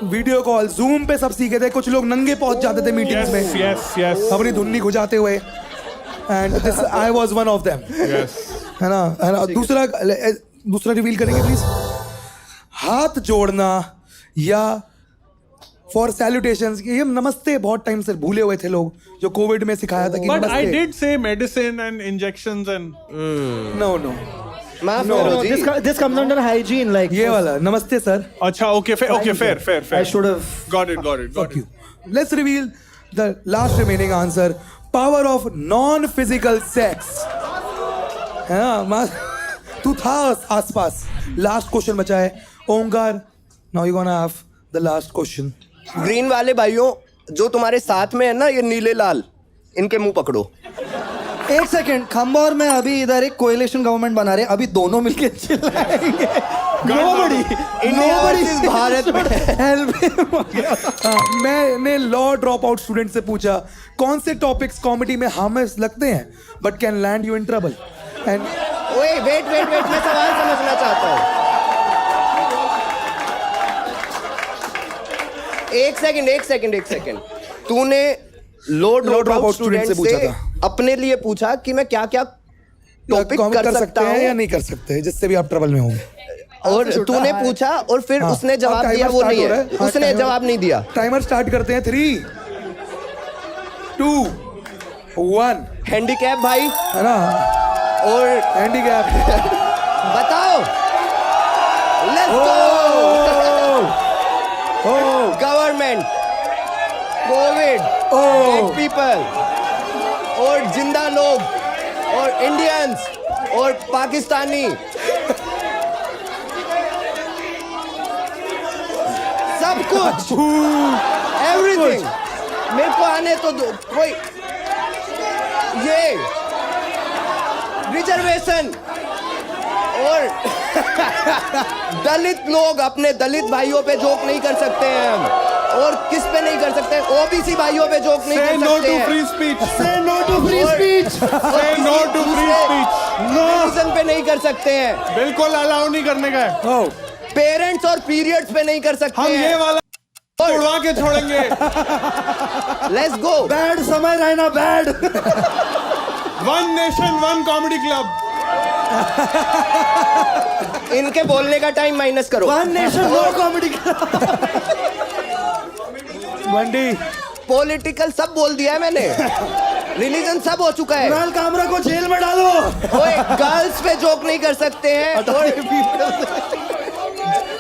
वीडियो कॉल जूम पे सब सीखे थे. कुछ लोग नंगे पहुंच जाते थे मीटिंग्स में Yes. अपनी धुन्नी खुजाते हुए. And this I was one of them. Yes. है ना दूसरा रिवील करेंगे प्लीज. हाथ जोड़ना या फॉर सैल्यूटेशंस. ये नमस्ते बहुत टाइम से भूले हुए थे लोग जो कोविड में सिखाया था कि But I नमस्ते. did say medicine and injections and no माफ No, करो जी। This comes under hygiene, like ये वाला नमस्ते सर. अच्छा okay fair. I should have. Got it. Fuck you. Let's reveal the last remaining answer. Power of non-physical sex. है ना तू था आसपास. लास्ट क्वेश्चन बचा है. Omkar now you gonna have the last question. Green वाले भाइयों जो तुम्हारे साथ में है ना, ये नीले लाल, इनके मुंह पकड़ो। एक सेकंड. खंबा और मैं अभी इधर एक कोएलिशन गवर्नमेंट बना रहे. अभी दोनों मिलके चिल्लाएंगे. Nobody वर्सेस भारत में। help him. मैंने लॉ ड्रॉप आउट स्टूडेंट से पूछा कौन से टॉपिक्स कॉमेडी में हार्मलेस लगते हैं but can land you in trouble. And ओए वेट, मैं सवाल समझना चाहता हूँ। एक सेकंड. तूने लो ड्रॉप आउट स्टूडेंट से पूछा था. अपने लिए पूछा कि मैं क्या क्या टॉपिक कर सकता हैं या हूँ, नहीं कर सकते जिससे भी आप ट्रबल में होंगे. और तूने पूछा और फिर हाँ, उसने अब जवाब timer दिया वो start नहीं हो रहा है. हाँ, उसने timer- जवाब नहीं दिया. टाइमर स्टार्ट करते हैं. 3 2 1 हैंडीकैप भाई है ना. और हैंडीकैप. बताओ. Let's go. Government, Covid, people और जिंदा लोग और इंडियंस और पाकिस्तानी सब सब कुछ, एवरीथिंग। मेरे को आने तो दो। कोई ये रिजर्वेशन और दलित लोग अपने दलित भाइयों पे जोक नहीं कर सकते हैं हम, और किस पे नहीं कर सकते? ओबीसी भाइयों पे जोक नहीं Say कर no सकते to हैं। free speech. Say no to free और- speech. Say no to free speech. Religion पे नहीं कर सकते हैं, बिल्कुल अलाउ नहीं करने का है। पेरेंट्स और पीरियड्स पे नहीं कर सकते हम ये हैं। वाला उड़वा के छोड़ेंगे। Let's go. Bad समय रहना bad. One nation one comedy club. इनके बोलने का टाइम माइनस करो। One nation no comedy. वंडी पॉलिटिकल सब बोल दिया है मैंने, रिलीजन सब हो चुका है। कुणाल कामरा को जेल में डालो. ओए गर्ल्स पे जोक नहीं कर सकते हैं, और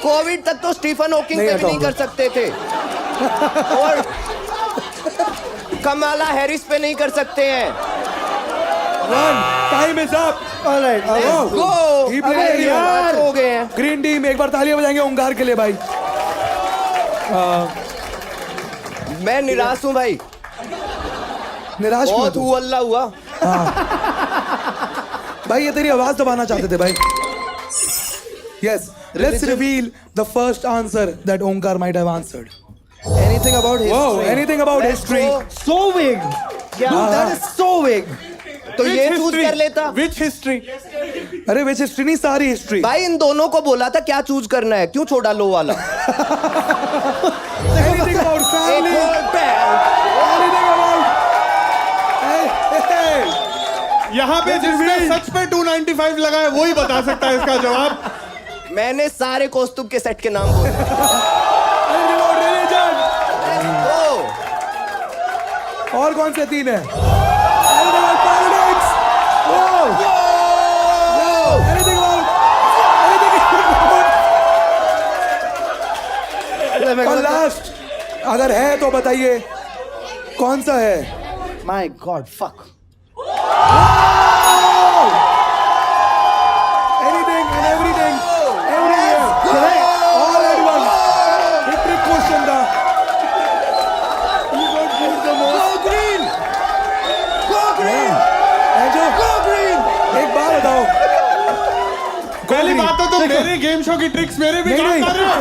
कोविड तक तो स्टीफन हॉकिंग पे भी नहीं कर सकते थे, और कमाला हैरिस पे नहीं कर सकते हैं। Time is up. Alright. Let's go। He played अबे very यार हो गए हैं। ग्रीन टीम एक बार तालियां बजाएंगे ओंकार के लिए भाई। मैं निराश हूँ भाई, निराश क्यों बहुत तू? हु अल्लाह हुआ। भाई ये तेरी आवाज दबाना चाहते थे भाई। Yes, let's reveal the first answer that Omkar might have answered. Anything about history? Wow, anything about Let's history? go। So vague. Dude, that is so vague. तो ये चूज कर लेता। विच हिस्ट्री? अरे वैसे हिस्ट्री नहीं, सारी हिस्ट्री। भाई इन दोनों को बोला था क्या चूज करना है, क्यों छोड़ा लो वाला? Anything about एक family? और पैर। Anything about? Hey. यहाँ पे जिसने सच पे 295 लगा है वही बता सकता है इसका जवाब। मैंने सारे कौस्तुभ के सेट के नाम बोले। Anything about religion? ओ, और कौन से तीन है? Anything about politics? Wow. Anything about? और लास्ट अगर है तो बताइए कौन सा है? My God, fuck. Anything and everything, everywhere, all at once. ये trick question था. You got good the most. Go green. Go green. Go green. एक बात बताओ. पहली बात तो तुम मेरे गेम शो की ट्रिक्स मेरे भी नहीं, काम कर रहे हो।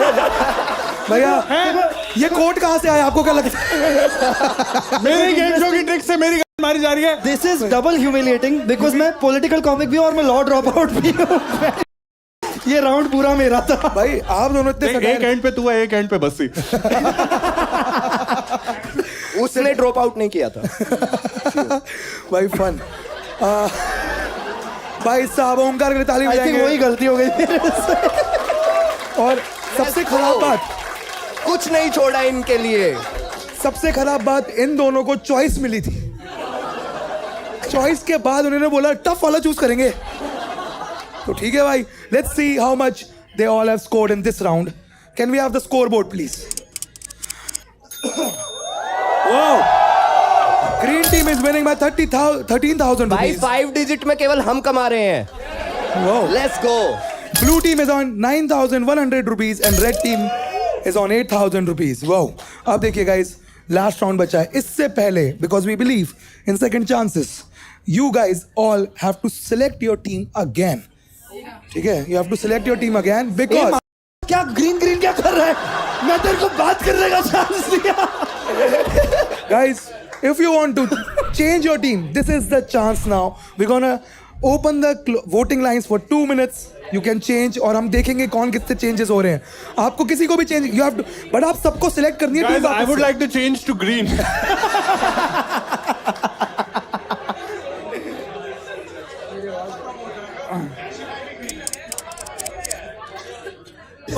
भैया ये कोट कहाँ से आया आपको क्या लगता है? मेरे गेम शो की ट्रिक्स से मेरी गाड़ी मारी जा रही है। This is double humiliating because मैं political comic भी हूँ और मैं law dropout भी हूँ. ये राउंड पूरा मेरा था. भाई आप दोनों इतने एक सटैर- एंड पे तू है, एक एंड पे बस्सी। उसने ड्रॉप आउट नहीं किया था। भाई फन. भाई साहब ओमकार के लिए ताली I think बजाएंगे. वही गलती हो गई मेरे से. और सबसे Let's खराब go. बात, कुछ नहीं छोड़ा इनके लिए। सबसे खराब बात, इन दोनों को चॉइस मिली थी. चॉइस के बाद उन्होंने बोला टफ वाला चूज करेंगे. तो ठीक है भाई, let's see how much they all have scored in this round. Can we have the score board please? Green team is winning by 13,000 भाई rupees. 5 डिजिट में केवल हम कमा रहे हैं। Wow. Let's go. Blue team is on 9,100 rupees and red team is on 8,000 rupees. Wow. अब देखिए guys, last round बचा है. इससे पहले, because we believe in second chances, you guys all have to select your team again. ठीक है? You have to select your team again because क्या green green क्या कर रहा है? मैं तेरे को बात करने का चांस दिया. guys, if you want to change your team, this is the chance now. We're gonna open the voting lines for 2 minutes. You can change और हम देखेंगे कौन कितने changes हो रहे हैं. आपको किसी को भी change, you have to, but आप सबको select करनी है Guys, team I वापस would से. like to change to green.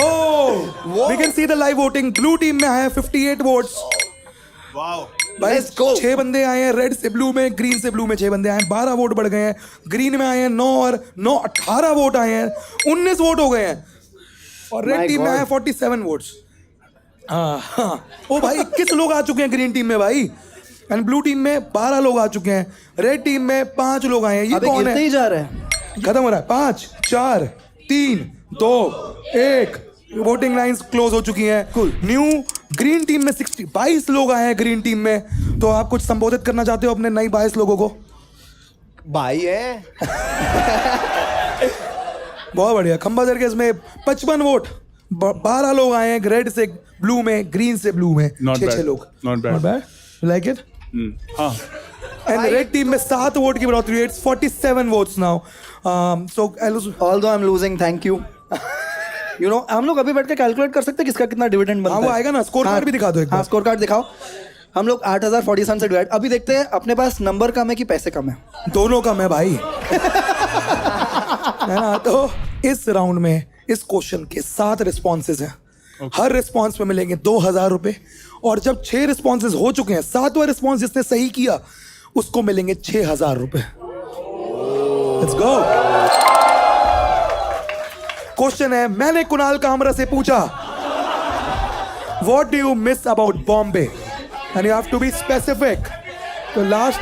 Oh, we can see the live voting. Blue team में आए हैं 58 votes. Wow. भाई Let's go. 6 बंदे आए हैं रेड से ब्लू में, ग्रीन से ब्लू में 6 बंदे आए हैं, 12 वोट बढ़ गए हैं. ग्रीन में आए हैं 9 और 9 18 वोट आए हैं, 19 वोट हो गए हैं. और रेड My टीम में God. आए 47 वोट्स. हाँ. ओ भाई 21 लोग आ चुके हैं ग्रीन टीम में भाई. एंड ब्लू टीम में 12 लोग आ चुके हैं. रेड टीम में 5 लोग आए हैं. ये अबे कौन गिरते है? ही जा रहे हैं. खत्म हो रहा है. 5 4 3 2 1. वोटिंग लाइंस क्लोज हो चुकी हैं। Cool. न्यू ग्रीन टीम में 22 लोग आए हैं ग्रीन टीम में। तो आप कुछ संबोधित करना चाहते हो अपने नई 22 लोगों को? भाई है। बहुत बढ़िया। खंबा सर के इसमें 55 वोट, 12 लोग आए हैं रेड से ब्लू में, ग्रीन से ब्लू में, Not 6 bad. लोग। Not bad. Like it. हाँ एंड रेड टीम में 7 वोट की बढ़ोतरी हुई। It's 47 votes now. So although I am losing, thank you. You know हम लोग अभी बैठ के कैलकुलेट कर सकते हैं किसका कितना डिविडेंड बनता हाँ, है। वो आएगा ना। स्कोर कार्ड भी दिखा दो एक बार। हाँ, स्कोर कार्ड दिखाओ। हम लोग 8047 से डिवाइड। अभी देखते हैं अपने पास नंबर कम है कि पैसे कम है। दोनों कम है भाई। है ना? तो इस राउंड में इस क्वेश्चन के 7 रिस्पॉन्सेज हैं। हर रिस्पॉन्स पे मिलेंगे 2000 रुपए। और जब 6 रिस्पॉन्सेज हो चुके हैं, 7वां रिस्पॉन्स जिसने सही किया उसको मिलेंगे 6000 रुपए। Let's go. क्वेश्चन है, मैंने कुणाल कामरा से पूछा, what do you miss about Bombay? And you have to be specific. तो लास्ट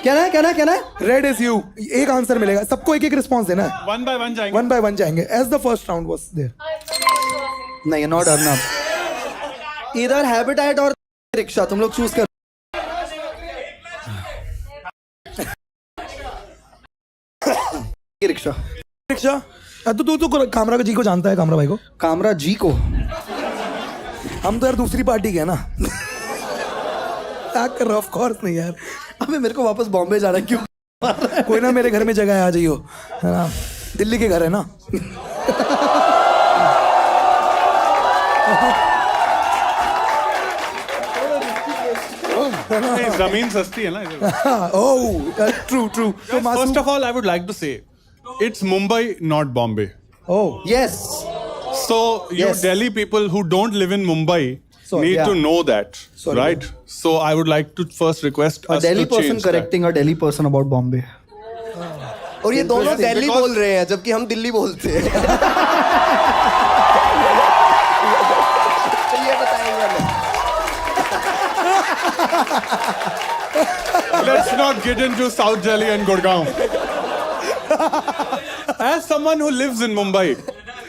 क्या है? Red is you. एक आंसर मिलेगा सबको, एक रिस्पॉन्स देना है। 1 by 1 जाएंगे। 1 by 1 जाएंगे as the first round was there. नहीं, नॉट अर्नब। इधर हैबिटेट और रिक्शा, तुम लोग चूज कर। रिक्शा। रिक्शा। तू कामरा जी को जानता है? कामरा भाई को? कामरा जी को? हम तो यार दूसरी पार्टी के है ना। कर ऑफ कोर्स नहीं यार। अबे मेरे को वापस बॉम्बे जाना है, क्यों? कोई ना, मेरे घर में जगह है, आ जाइयो। है ना? दिल्ली के घर है ना। नहीं, जमीन सस्ती है ना। ओह ट्रू ट्रू। तो First of all, I would like to say, it's Mumbai, not Bombay. Oh yes. So you Yes. Delhi people who don't live in Mumbai Sorry, need yeah. to know that, Sorry, right? So I would like to first request A us Delhi to person change that. correcting a Delhi person about Bombay. और ये दोनों Because- Delhi बोल रहे हैं जबकि हम दिल्ली बोलते हैं। तो ये बताएंगे हमें। Let's not get into South Delhi and Gurgaon. As someone who lives in Mumbai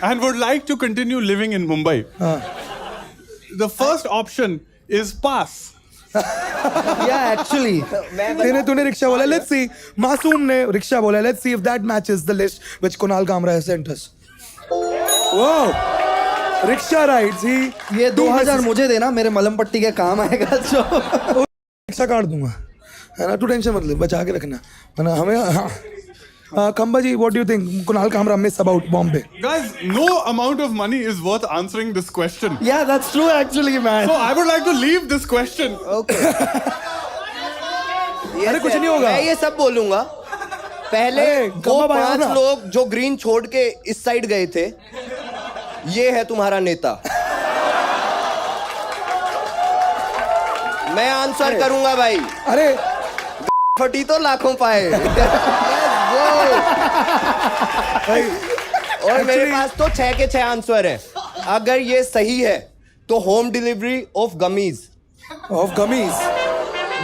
and would like to continue living in Mumbai, the first option is pass. Yeah, actually. तूने रिक्शा बोला। Let's see. मासूम ने rickshaw बोला। Let's see if that matches the list which Kunal Kamra has sent us. Wow, rickshaw rides ही। ये 2000 मुझे देना, मेरे मलम पट्टी के काम आएगा। जो रिक्शा काट दूंगा, है ना? तू टेंशन मत ले, बचा के रखना, है ना? हमें Khamba ji, what do you think Kunal Kamra miss about Bombay? Guys, no amount of money is worth answering this question. Yeah, that's true actually, man. So I would like to leave this question. अरे कुछ नहीं होगा। मैं ये सब बोलूंगा। पहले अरे, वो गम्मा भाई आओ 5 ना। लोग जो ग्रीन छोड़ के इस साइड गए थे, ये है तुम्हारा नेता। मैं आंसर करूंगा भाई। अरे फटी तो लाखों पाए। भाई, और मेरे पास तो 6 के 6 आंसर है। अगर ये सही है तो home delivery of gummies. Of gummies.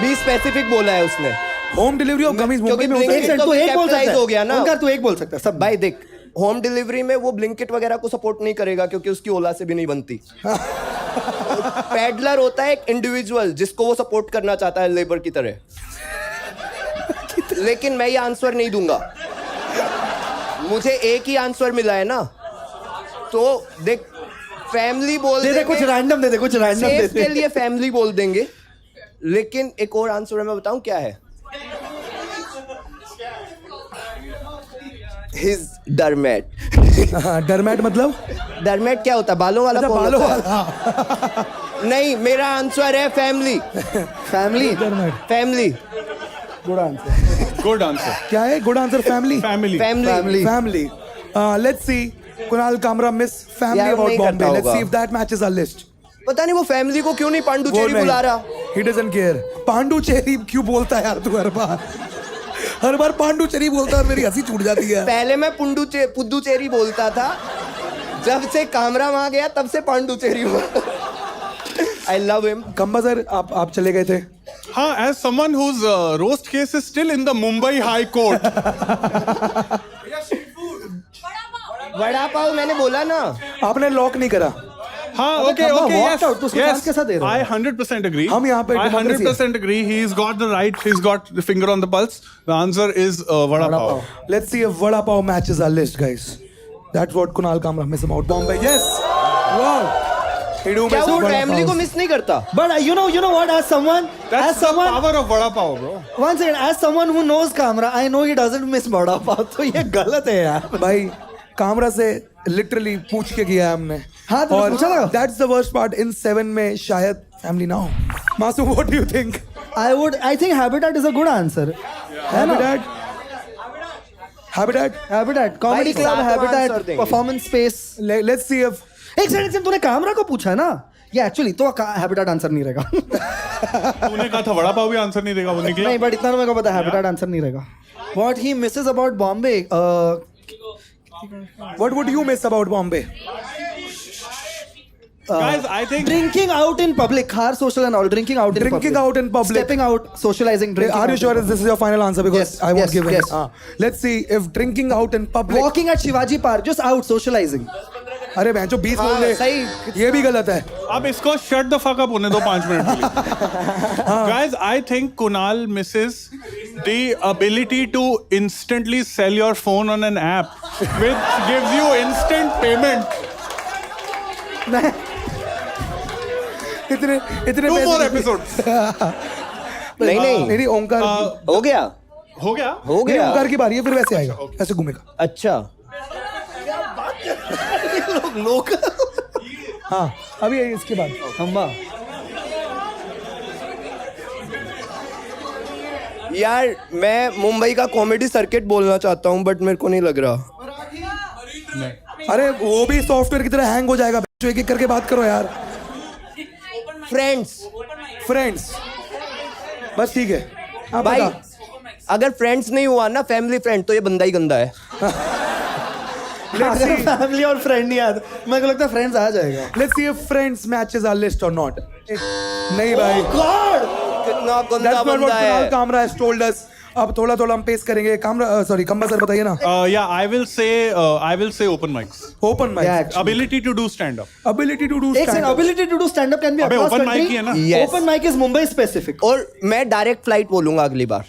भी स्पेसिफिक बोला है उसने। Home delivery of gummies Mumbai में होता Blinkit है? तो तू एक बोल capitalize सकता हो गया ना। उनका तू एक बोल सकता है सब। भाई देख, होम डिलीवरी में वो ब्लिंकिट वगैरह को सपोर्ट नहीं करेगा क्योंकि उसकी ओला से भी नहीं बनती। पैडलर होता है एक इंडिविजुअल जिसको वो सपोर्ट करना चाहता है लेबर की तरह। लेकिन मैं ये आंसर नहीं दूंगा। मुझे एक ही आंसर मिला है ना, तो देख फैमिली बोल दे दे कुछ रैंडम दे दे, कुछ रैंडम दे सेफ के दे। लिए फैमिली बोल देंगे। लेकिन एक और आंसर मैं बताऊं क्या है? हिज डरमेट। डरमैट मतलब? डरमेट क्या होता है? बालों वाला अच्छा, कौन बालों होता है? वाला। नहीं, मेरा आंसर है फैमिली। फैमिली। डरमैट। Family. Good answer. Good answer. क्या है good answer? Family. Family. Family. Family. Let's see Kunal Kamra miss family यार, अबाउट नहीं बॉम्बे। करता लेट्स सी होगा। If that matches our list. पता नहीं वो फैमिली को क्यों नहीं पांडुचेरी बुला रहा। He doesn't care. पांडुचेरी क्यों बोलता है यार तू हर बार? हर बार पांडुचेरी बोलता है और मेरी हंसी छूट जाती है। पहले मैं पुद्दुचेरी बोलता था, जब से कामरा वहां गया तब से पांडुचेरी हुआ। I love him. खंबा सर, आप चले गए थे। Huh, as someone whose roast case is still in the Mumbai High Court. Vada pav मैंने बोला ना. आपने लॉक नहीं करा. हाँ, okay, खम्बा okay, walked yes, out, तो उसको chance कैसा दे रहे हो? I 100% agree. हम यहाँ पे I democracy 100% agree. He's got the right. He's got the finger on the pulse. The answer is vada pav. Let's see if Vada Pav matches our list, guys. That's what Kunal Kamra miss about Bombay. Yes. Wow. He do क्या miss वो Vada family को Pavs. Miss नहीं करता? But you know what? As someone, That's the power of vada pav, bro. once again, as someone who knows Kamra, I know he doesn't miss vada pav. तो ये गलत है यार. भाई कामरा से लिटरली पूछ के किया है हमने. हाँ, तुमने पूछा था? That's the worst part. इन 7 में शायद फैमिली ना हो. Masoom, what do you think? I think Habitat is a good answer. है ना? Habitat. Comedy भाई, club, सातवां answer Habitat, देंगे. performance space. Let's see if एक सेकंड तूने कामरा को पूछा ना? ये एक्चुअली तो हैबिटेट आंसर नहीं रहेगा. तूने कहा था वड़ा पाव भी आंसर नहीं देगा, वो निकला. नहीं, बट इतना तो मेरे को पता है हैबिटेट आंसर नहीं रहेगा. What he misses about Bombay? what would you miss about Bombay? Guys, I think Drinking out in public, car social and all. Drinking out in public. Drinking out in public. Stepping out, socializing, drinking. Are you out sure in this is your final answer? Because Yes, I won't yes, give it. yes. Let's see if drinking out in public. Walking at Shivaji Park, just out, socializing. अरे भैंचो 20 हाँ, बोल दे. सही. ये भी गलत है. अब इसको shut the fuck up होने दो 5 मिनट के लिए. Guys, I think Kunal misses the ability to instantly sell your phone on an app, which gives you instant payment. इतने Two पैसे more नहीं. episodes. नहीं नहीं. नहीं ओंकार हो गया. हो गया? हो नहीं, गया. ओंकार की बारी है, फिर वैसे आएगा, ऐसे घूमेगा. अच्छा. लोग हाँ, अभी है इसके बाद. खम्बा. यार मैं मुंबई का कॉमेडी सर्किट बोलना चाहता हूँ बट मेरे को नहीं लग रहा. अरे वो भी सॉफ्टवेयर की तरह हैंग हो जाएगा. जो एक एक करके बात करो यार. फ्रेंड्स. बस ठीक है. आप भाई बता. अगर फ्रेंड्स नहीं हुआ ना फैमिली फ्रेंड तो ये बंदा ही गंदा है. Let's see. फैमिली और फ्रेंड नहीं याद. मेरे को लगता है फ्रेंड्स आ जाएगा. Let's see if Friends matches our list or not. नहीं भाई. God! कितना गंदा That's not what बंदा Kunal है. Kamra has told us. अब थोड़ा हम पेश करेंगे. कंबा सर बताइए ना. Yeah, I will say open mics. Open mic. Yeah, actually. Ability to do stand up. Ability to do एक second, stand-up. ability to do stand up can be अबे across open mic country. ही है ना? Yes. Open mic is Mumbai specific. और मैं direct flight बोलूंगा अगली बार.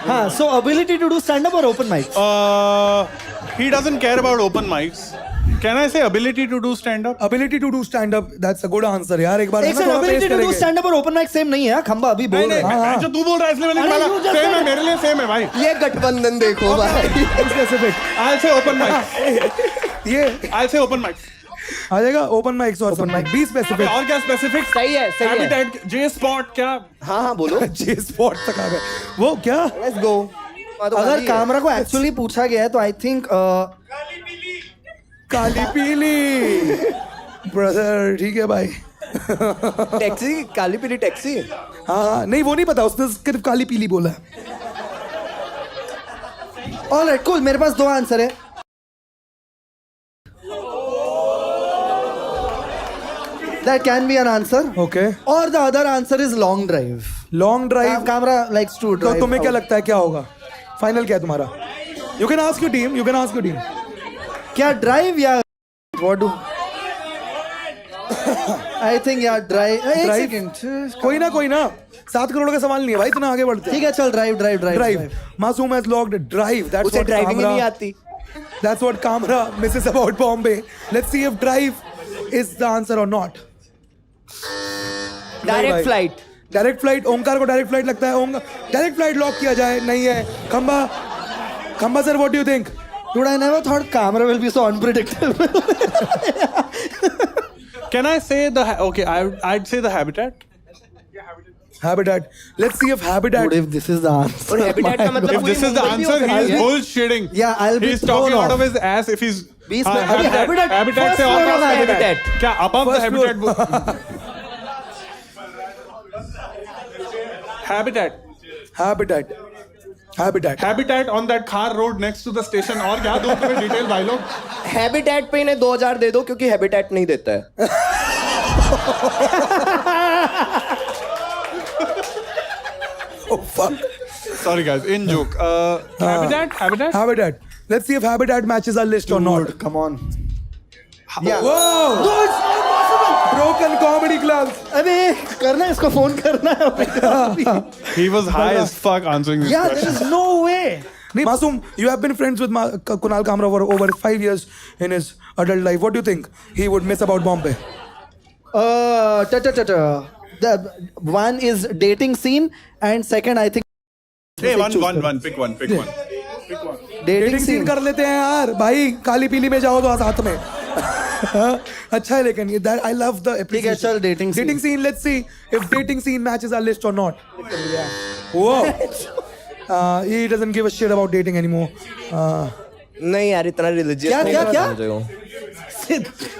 हाँ, so ability to do stand up or open mic? He doesn't care about open mics. Can I say ability to do stand up? Ability to do stand-up. That's a good answer यार. एक बार एक ना second, थोड़ा पेश ability to do करेंगे. stand up और open mic same नहीं है. खंबा अभी बोल रहा है. जो तू बोल रहा है इसलिए मैंने अरे, बोला you just सेम है said- मेरे लिए सेम है भाई. ये गठबंधन देखो भाई. Specific. I'll say open mic. ये I'll say open mic. आ जाएगा. ओपन माइक्स और ओपन माइक. 20 अबे स्पेसिफिक. और क्या स्पेसिफिक? सही है सही है. Habitat, J Spot क्या? हाँ हाँ बोलो. जे स्पॉट तक आ गए. वो क्या? Let's go. अगर कामरा को एक्चुअली पूछा गया है तो आई थिंक काली पीली. ब्रदर ठीक है भाई. टैक्सी काली पीली टैक्सी. हाँ नहीं वो नहीं पता. उसने सिर्फ काली पीली बोला है. Alright cool. मेरे पास 2 आंसर है. That can be an answer. Okay. Or the other answer is long drive. Long drive. Camera likes to तो drive. तुम्हें क्या out. लगता है क्या होगा? फाइनल क्या है तुम्हारा? You can ask your team. You can ask your team. क्या ड्राइव या what do? I think या ड्राइव. एक Drive? सेकंड. कोई ना 7 करोड़ का सवाल नहीं है भाई. इतना आगे बढ़ते. ठीक है चल ड्राइव. ड्राइव. मासूम has logged drive. That's उसे what ड्राइविंग ही नहीं Kamra. आती. That's what Kamra misses about Bombay. Let's see if drive is the answer or not. Direct flight. Direct flight. Omkar को डायरेक्ट फ्लाइट लगता है. डायरेक्ट फ्लाइट लॉक किया जाए. नहीं है. खंबा sir what do you think? Dude, I never thought camera will be so unpredictable. Can I say okay? I'd say the Habitat. Habitat. Let's see if Habitat. Dude, if this is the answer. और habitat का मतलब If this is the answer, he's bullshitting. Yeah, I'll be He's thrown talking out off. of his ass. If he's Beast में- अभी Habitat- Habitat first से और floor of क्या? Habitat. क्या above the First floor. Habitat? Habitat. Habitat on that car road next to the station. और क्या दूँ तुम्हें डिटेल भाई लोग? हैबिटेट पे इन्हें 2000 दे दो क्योंकि हैबिटेट नहीं देता है. Oh fuck. Sorry guys, in joke. Habitat. Habitat. Let's see if Habitat matches our list or not. Dude, come on. Yeah. Whoa! No, it's not possible. Broken comedy clubs. अबे करना है इसको फोन करना है. He was high as fuck answering this Yeah, there question. is no way. Nee, Masoom, you have been friends with Kunal Kamra for over 5 years in his adult life. What do you think he would miss about Bombay? The one is dating scene and second I think Hey, one. Pick one. dating dating scene scene. कर लेते हैं यार भाई. काली पीली में जाओ तो साथ में. अच्छा है लेकिन that I love the ठीक है, चल dating scene. Dating scene. Let's see if dating scene matches our list or not. Whoa. He doesn't give a shit about dating anymore. नहीं यार इतना रिलीजियस क्या?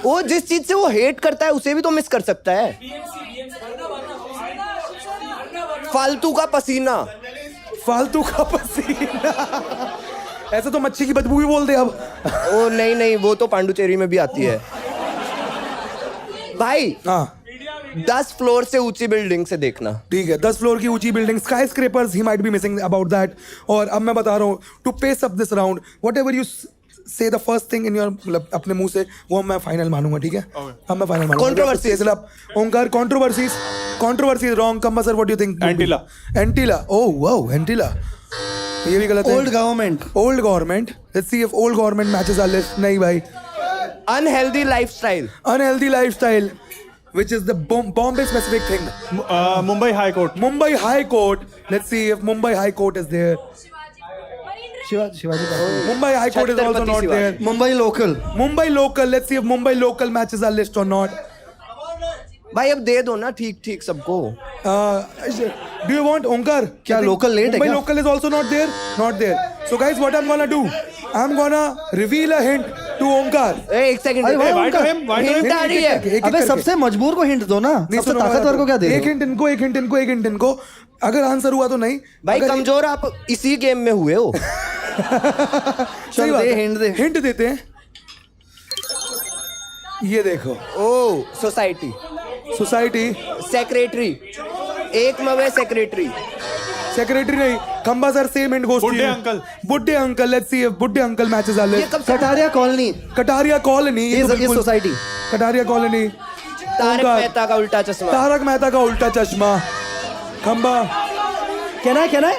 वो जिस चीज से वो हेट करता है उसे भी तो मिस कर सकता है. फालतू का पसीना. फालतू का पसीना. ऐसा तो मच्छी की बदबू भी बोल दे अब. ओ नहीं वो तो पांडुचेरी में भी आती है भाई. हाँ 10 फ्लोर से ऊंची बिल्डिंग से देखना. ठीक है. 10 फ्लोर की ऊंची building, skyscrapers, he might be missing about that. और अब मैं बता रहा हूँ, to pace up this round, whatever you say the first thing in your, मतलब अपने मुंह से, वो मैं फाइनल मानूंगा. ठीक है. अब मैं फाइनल मानूंगा. Controversies. Omkar, controversies wrong. Khamba sir, what do you think? Antilia. Oh wow, Antilia. ये भी गलत है. Old government. Old government. Let's see if old government matches our list. नहीं भाई. Unhealthy lifestyle. Unhealthy lifestyle, which is the Bombay specific thing. Mumbai High Court. Mumbai High Court. Let's see if Mumbai High Court is there. Shivaji. Mumbai High Court is also Chhatrapati not Shivaji. there. Mumbai local. Mumbai local. Let's see if Mumbai local matches our list or not. भाई अब दे दो ना ठीक सबको. Do you want Onkar? क्या local late है Mumbai क्या? local is also not there. Not there. So guys, what I'm gonna do? I'm gonna reveal a hint to Onkar. एक सेकंड. अरे भाई, Why to him? हिंट आ रही है. एक-एक अबे करके. सबसे मजबूर को हिंट दो ना. नहीं, सबसे सुनो, मैं ताकतवर को क्या दे एक दो? हिंट इनको, एक हिंट इनको. अगर आंसर हुआ तो नहीं. भाई अगर- कमजोर आप इसी गेम में हुए हो. सही बात दे, है. hint दे. हिंट देते हैं. ये देखो, ओ सोसाइटी. सोसाइटी. सेक्रेटरी. एक मवे सेक्रेटरी. सेक्रेटरी नहीं. खंबा सर, सेम हिंट गोes to बुड्ढे you. अंकल. बुड्ढे अंकल. लेट्स सी इफ बुड्ढे अंकल मैचेस आर ये लिस्ट. कब से कटारिया कॉलोनी. कटारिया कॉलोनी. ये तो इस बिल्कुल सोसाइटी. कटारिया कॉलोनी. तारक ओंकार. मेहता का उल्टा चश्मा. तारक मेहता का उल्टा चश्मा. खंबा. कहना है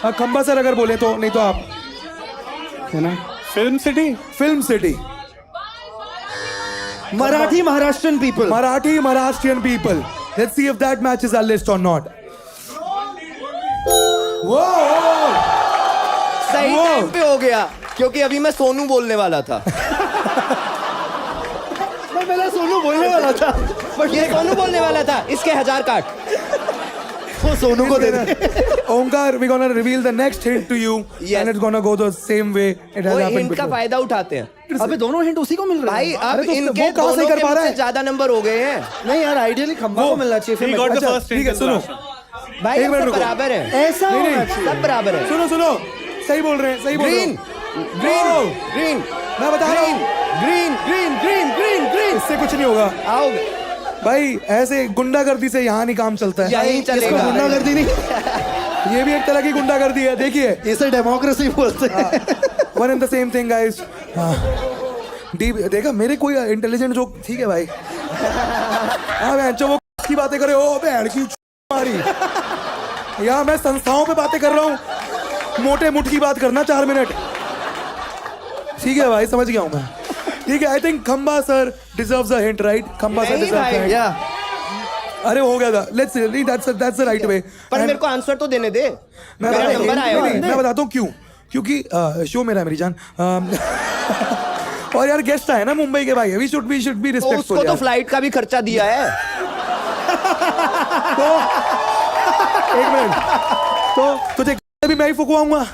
हाँ, खंबा सर अगर बोले तो, नहीं तो आप. Film City. Film city. Marathi Maharashtrian people. Marathi Maharashtrian people. Let's see if that matches are list और नॉट. सही वो। टाइम पे हो गया क्योंकि अभी मैं सोनू बोलने वाला था. मैं पहले सोनू बोलने वाला था. बट ये सोनू बोलने वाला था. इसके 1000 काट. वो सोनू को दे दे. Onkar, we're gonna reveal the next hint to you, Yes. and it's gonna go the same way it has वो happened हिंट का before. फायदा उठाते हैं. अबे दोनों हिंट उसी को मिल रहे भाई हैं. अब अरे तो इनके वो कहाँ से दोनों कर के पा रहा है? मुझसे ज्यादा नंबर हो गए हैं. नहीं यार, आइडियली खंबा को मिलना चाहिए. He फिर got the अच्छा, first ठीक hint है, in the सुनो. last one. भाई एक हम मिनट सब रुको. बराबर हैं. ऐसा नहीं, होना नहीं. चाहिए. सब बराबर हैं. सुनो. सही बोल रहे हैं, सही बोल रहे ग्रीन हो. Green green. मैं बता रहा हूँ. ग्रीन. इससे कुछ नहीं होगा आओ भाई. ऐसे गुंडागर्दी से यहाँ नहीं काम चलता है. यही इसको चलेगा. गुंडागर्दी नहीं, ये भी एक तरह की गुंडागर्दी है. देखिए, इसे डेमोक्रेसी बोलते हैं. One in the same thing guys. Deep देखा मेरे कोई इंटेलिजेंट जोक. ठीक है भाई. हाँ बहन जो वो की बातें करे. ओ बहन की मारी. यहाँ मैं संस्थाओं पे बातें कर रहा हूँ. मोटे मुठ की बात करना 4 मिनट. ठीक है भाई, समझ गया हूँ मैं. ठीक है. आई थिंक खंबा sir deserves a hint, right? खंबा सर नहीं डिजर्व्स अ भाई. हिंट. या अरे हो गया था. Let's see, that's the right way. पर मेरे को आंसर तो देने दे. मैं मेरा नंबर आया हुआ है. मैं बताता हूँ क्यों. क्योंकि शो मेरा है मेरी जान. और यार गेस्ट आए ना मुंबई के भाई. वी शुड बी तो रिस्पेक्टफुल. उसको तो फ्लाइट का भी खर्चा दिया है. एक मिनट. तो तुझे भी मैं ही फुकवाऊंगा.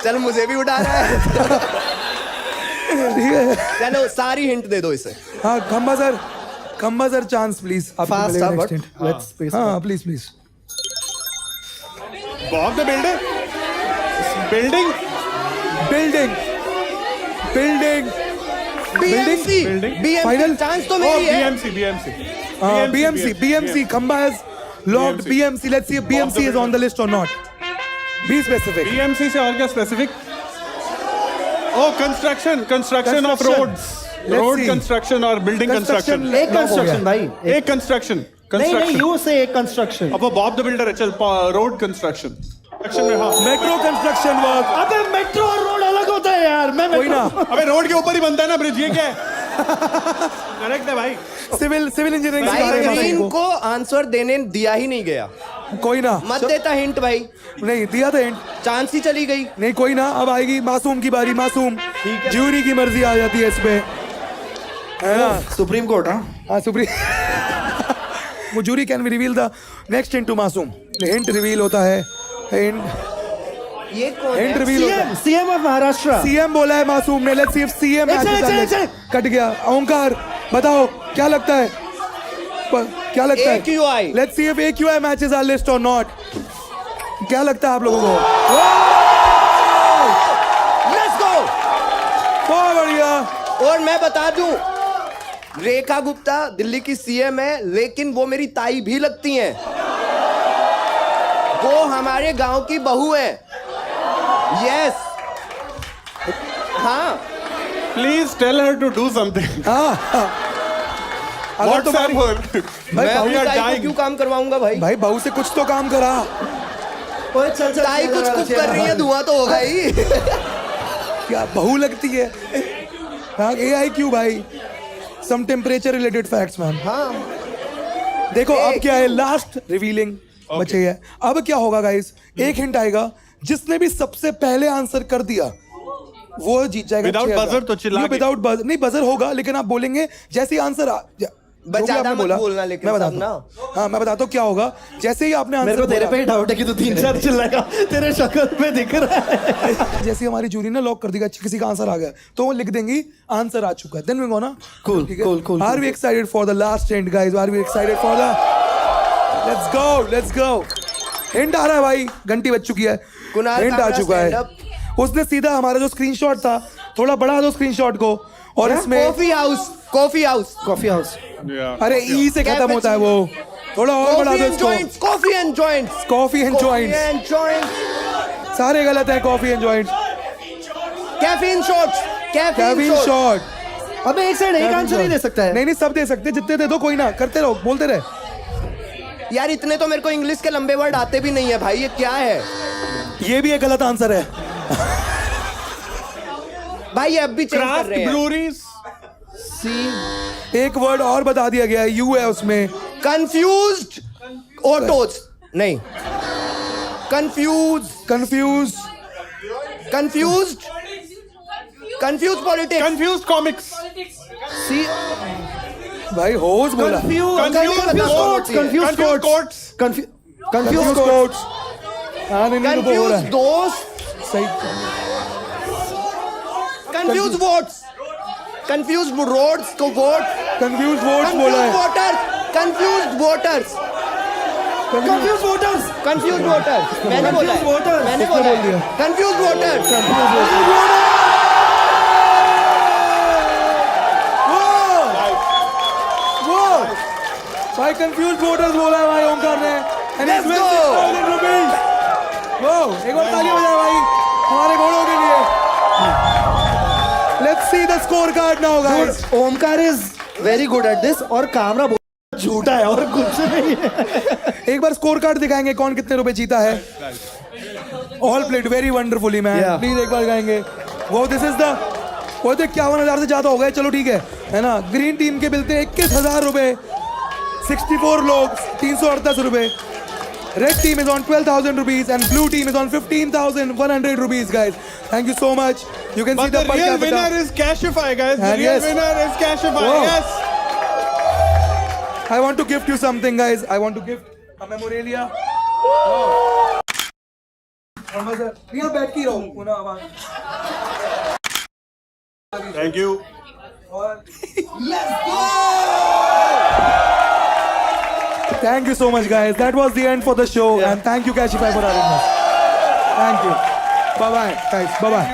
चल मुझे भी उठा रहा है. ठीक है. चलो सारी हिंट दे दो इसे. हाँ Khamba sir chance please. Fast but let's space. हाँ please. Bob the Builder. Building. BMC Final? Chance तो Oh, मेरी है. BMC. BMC. Khamba has logged BMC. Let's see if BMC is on the list or not. Be specific. BMC से और क्या specific? Oh, construction of roads. Let's Road see. construction और building construction. एक construction भाई, एक construction. नहीं नहीं, you से एक कंस्ट्रक्शन। अब वो बॉब द बिल्डर है, चल road construction. Construction में हाँ। Metro construction work. अबे मेट्रो और रोड अलग होता है यार, मैं कोई ना, अबे रोड के ऊपर ही बनता है ना ब्रिज, ये क्या है? करेक्ट है भाई। सिविल इंजीनियरिंग सिखा रहे हैं भाई मासूम ग्रीन को। को आंसर देने दिया ही नहीं गया। कोई ना, मत देता हिंट भाई, नहीं दिया था हिंट। चांस ही चली गई। नहीं कोई ना, अब आएगी मासूम की बारी। मासूम, ज्यूरी की मर्जी आ जाती है इस पे, है ना? Supreme court. हाँ, हाँ सुप्रीम वो jury can reveal the next hint to Masoom. Hint reveal होता है, हिंट ये कौन है? रिवील होता है। CM of Maharashtra. सीएम बोला है मासूम ने। लेट्स सी इफ सीएम एक कट गया। ओंकार बताओ क्या लगता है, क्या लगता है? AQI। Let's see if AQI matches our list और नॉट। क्या लगता है आप लोगों को? Let's go। बहुत बढ़िया। और मैं बता दूं, रेखा गुप्ता दिल्ली की सीएम है, लेकिन वो मेरी ताई भी लगती हैं। वो हमारे गांव की बहू है। यस। हाँ, Please tell her to do something. हाँ हाँ। अगर WhatsApp तुम्हारी her. भाई मैं बहू अपनी are ताई को dying. क्यों काम करवाऊंगा भाई? भाई बहू से कुछ तो काम करा। ओए चल चल, ताई कुछ कुछ कर रही है, धुआं तो होगा ही। क्या बहू लगती है? हाँ AIQ भाई, some temperature related facts man. हाँ, देखो अब क्या है, लास्ट रिवीलिंग बचे है। अब क्या होगा गाइस, एक हिंट आएगा, जिसने भी सबसे पहले आंसर कर दिया वो जीत जाएगा। Without 6,000। buzzer तो चिल्ला के। विदाउट बजर नहीं, बजर होगा लेकिन आप बोलेंगे जैसे ही आंसर ज्यादा मत बोलना लेकिन मैं सब बताता हूँ। हाँ मैं बताता हूँ क्या होगा। जैसे ही आपने मेरे को आंसर तेरे पे ही डाउट है कि तू 3-4 चिल्लाएगा, तेरे शक्ल पे दिख रहा है। जैसे ही हमारी जूरी ने लॉक कर देगा किसी का आंसर आ गया तो वो लिख देंगी आंसर आ चुका है। Then we gonna Cool, cool. Are we excited for the last hint guys? Are we excited for the let's go hint आ रहा है भाई, घंटी बज चुकी है, कुणाल हिंट आ कामरा चुका है। stand उसने सीधा हमारा जो स्क्रीनशॉट था थोड़ा बढ़ा दो स्क्रीनशॉट को, और इसमें coffee house. Coffee house. Yeah. अरे ई से खत्म होता है वो, थोड़ा और बढ़ा दो इसको। Coffee and joints. Coffee and joints, and joints. सारे गलत है। Coffee and joints, caffeine shots. Caffeine shot. अबे एक साइड एक आंसर नहीं दे सकता है। नहीं नहीं सब दे सकते, जितने दे दो, कोई ना, करते रहो, बोलते रहे। यार इतने तो मेरे को इंग्लिश के लंबे वर्ड आते भी नहीं है भाई, ये क्या है ये भी एक गलत आंसर है। भाई? ये अब भी चेंज कर Craft रहे हैं। breweries. एक वर्ड और बता दिया गया है, यू है उसमें। Confused autos. नहीं, confuse confuse politics. Confused comics. भाई होश बोला। Confused courts. Confuse courts. हाँ नहीं नहीं रुको, हो रहा कंफ्यूज है दोस्त। सही। Confuse votes. कंफ्यूज रोड्स को वोट। कंफ्यूज वोट्स बोला है। Confuse voters. Confuse voters. मैंने बोला है। मैंने किसने बोला बोल दिया? Confuse voters. वो भाई कंफ्यूज वोटर्स बोला है भाई ओंकार ने। And Let's it's worth go. 6,000 rupees. वो एक बार ताली बजाओ भाई हमारे घोड़ों के लिए। Let's see the scorecard now guys. Omkar is very good at this, और कामरा बहुत झूठा है और कुछ नहीं है। एक बार स्कोर कार्ड दिखाएंगे कौन कितने रुपए जीता है। All played very wonderfully man. Yeah. Please एक बार गाएंगे वो दिस इज द वो तो 51,000 से ज्यादा हो गए। चलो ठीक है ना। ग्रीन टीम के मिलते 21,000 रुपए, 64 लोग 338 रुपए। Red team is on 12,000 rupees and blue team is on 15,100 rupees, guys. Thank you so much. You can But see the the per real capita. winner is Cashify, guys. The And real yes. winner is Cashify. Wow. Yes. I want to gift you something, guys. I want to gift a memorabilia. यहाँ बैठ के ही रहो, पुनः आवाज। Thank you. Thank you so much, guys. That was the end for the show, and thank you, Cashify, for having us. Thank you. Bye bye, guys. Bye bye.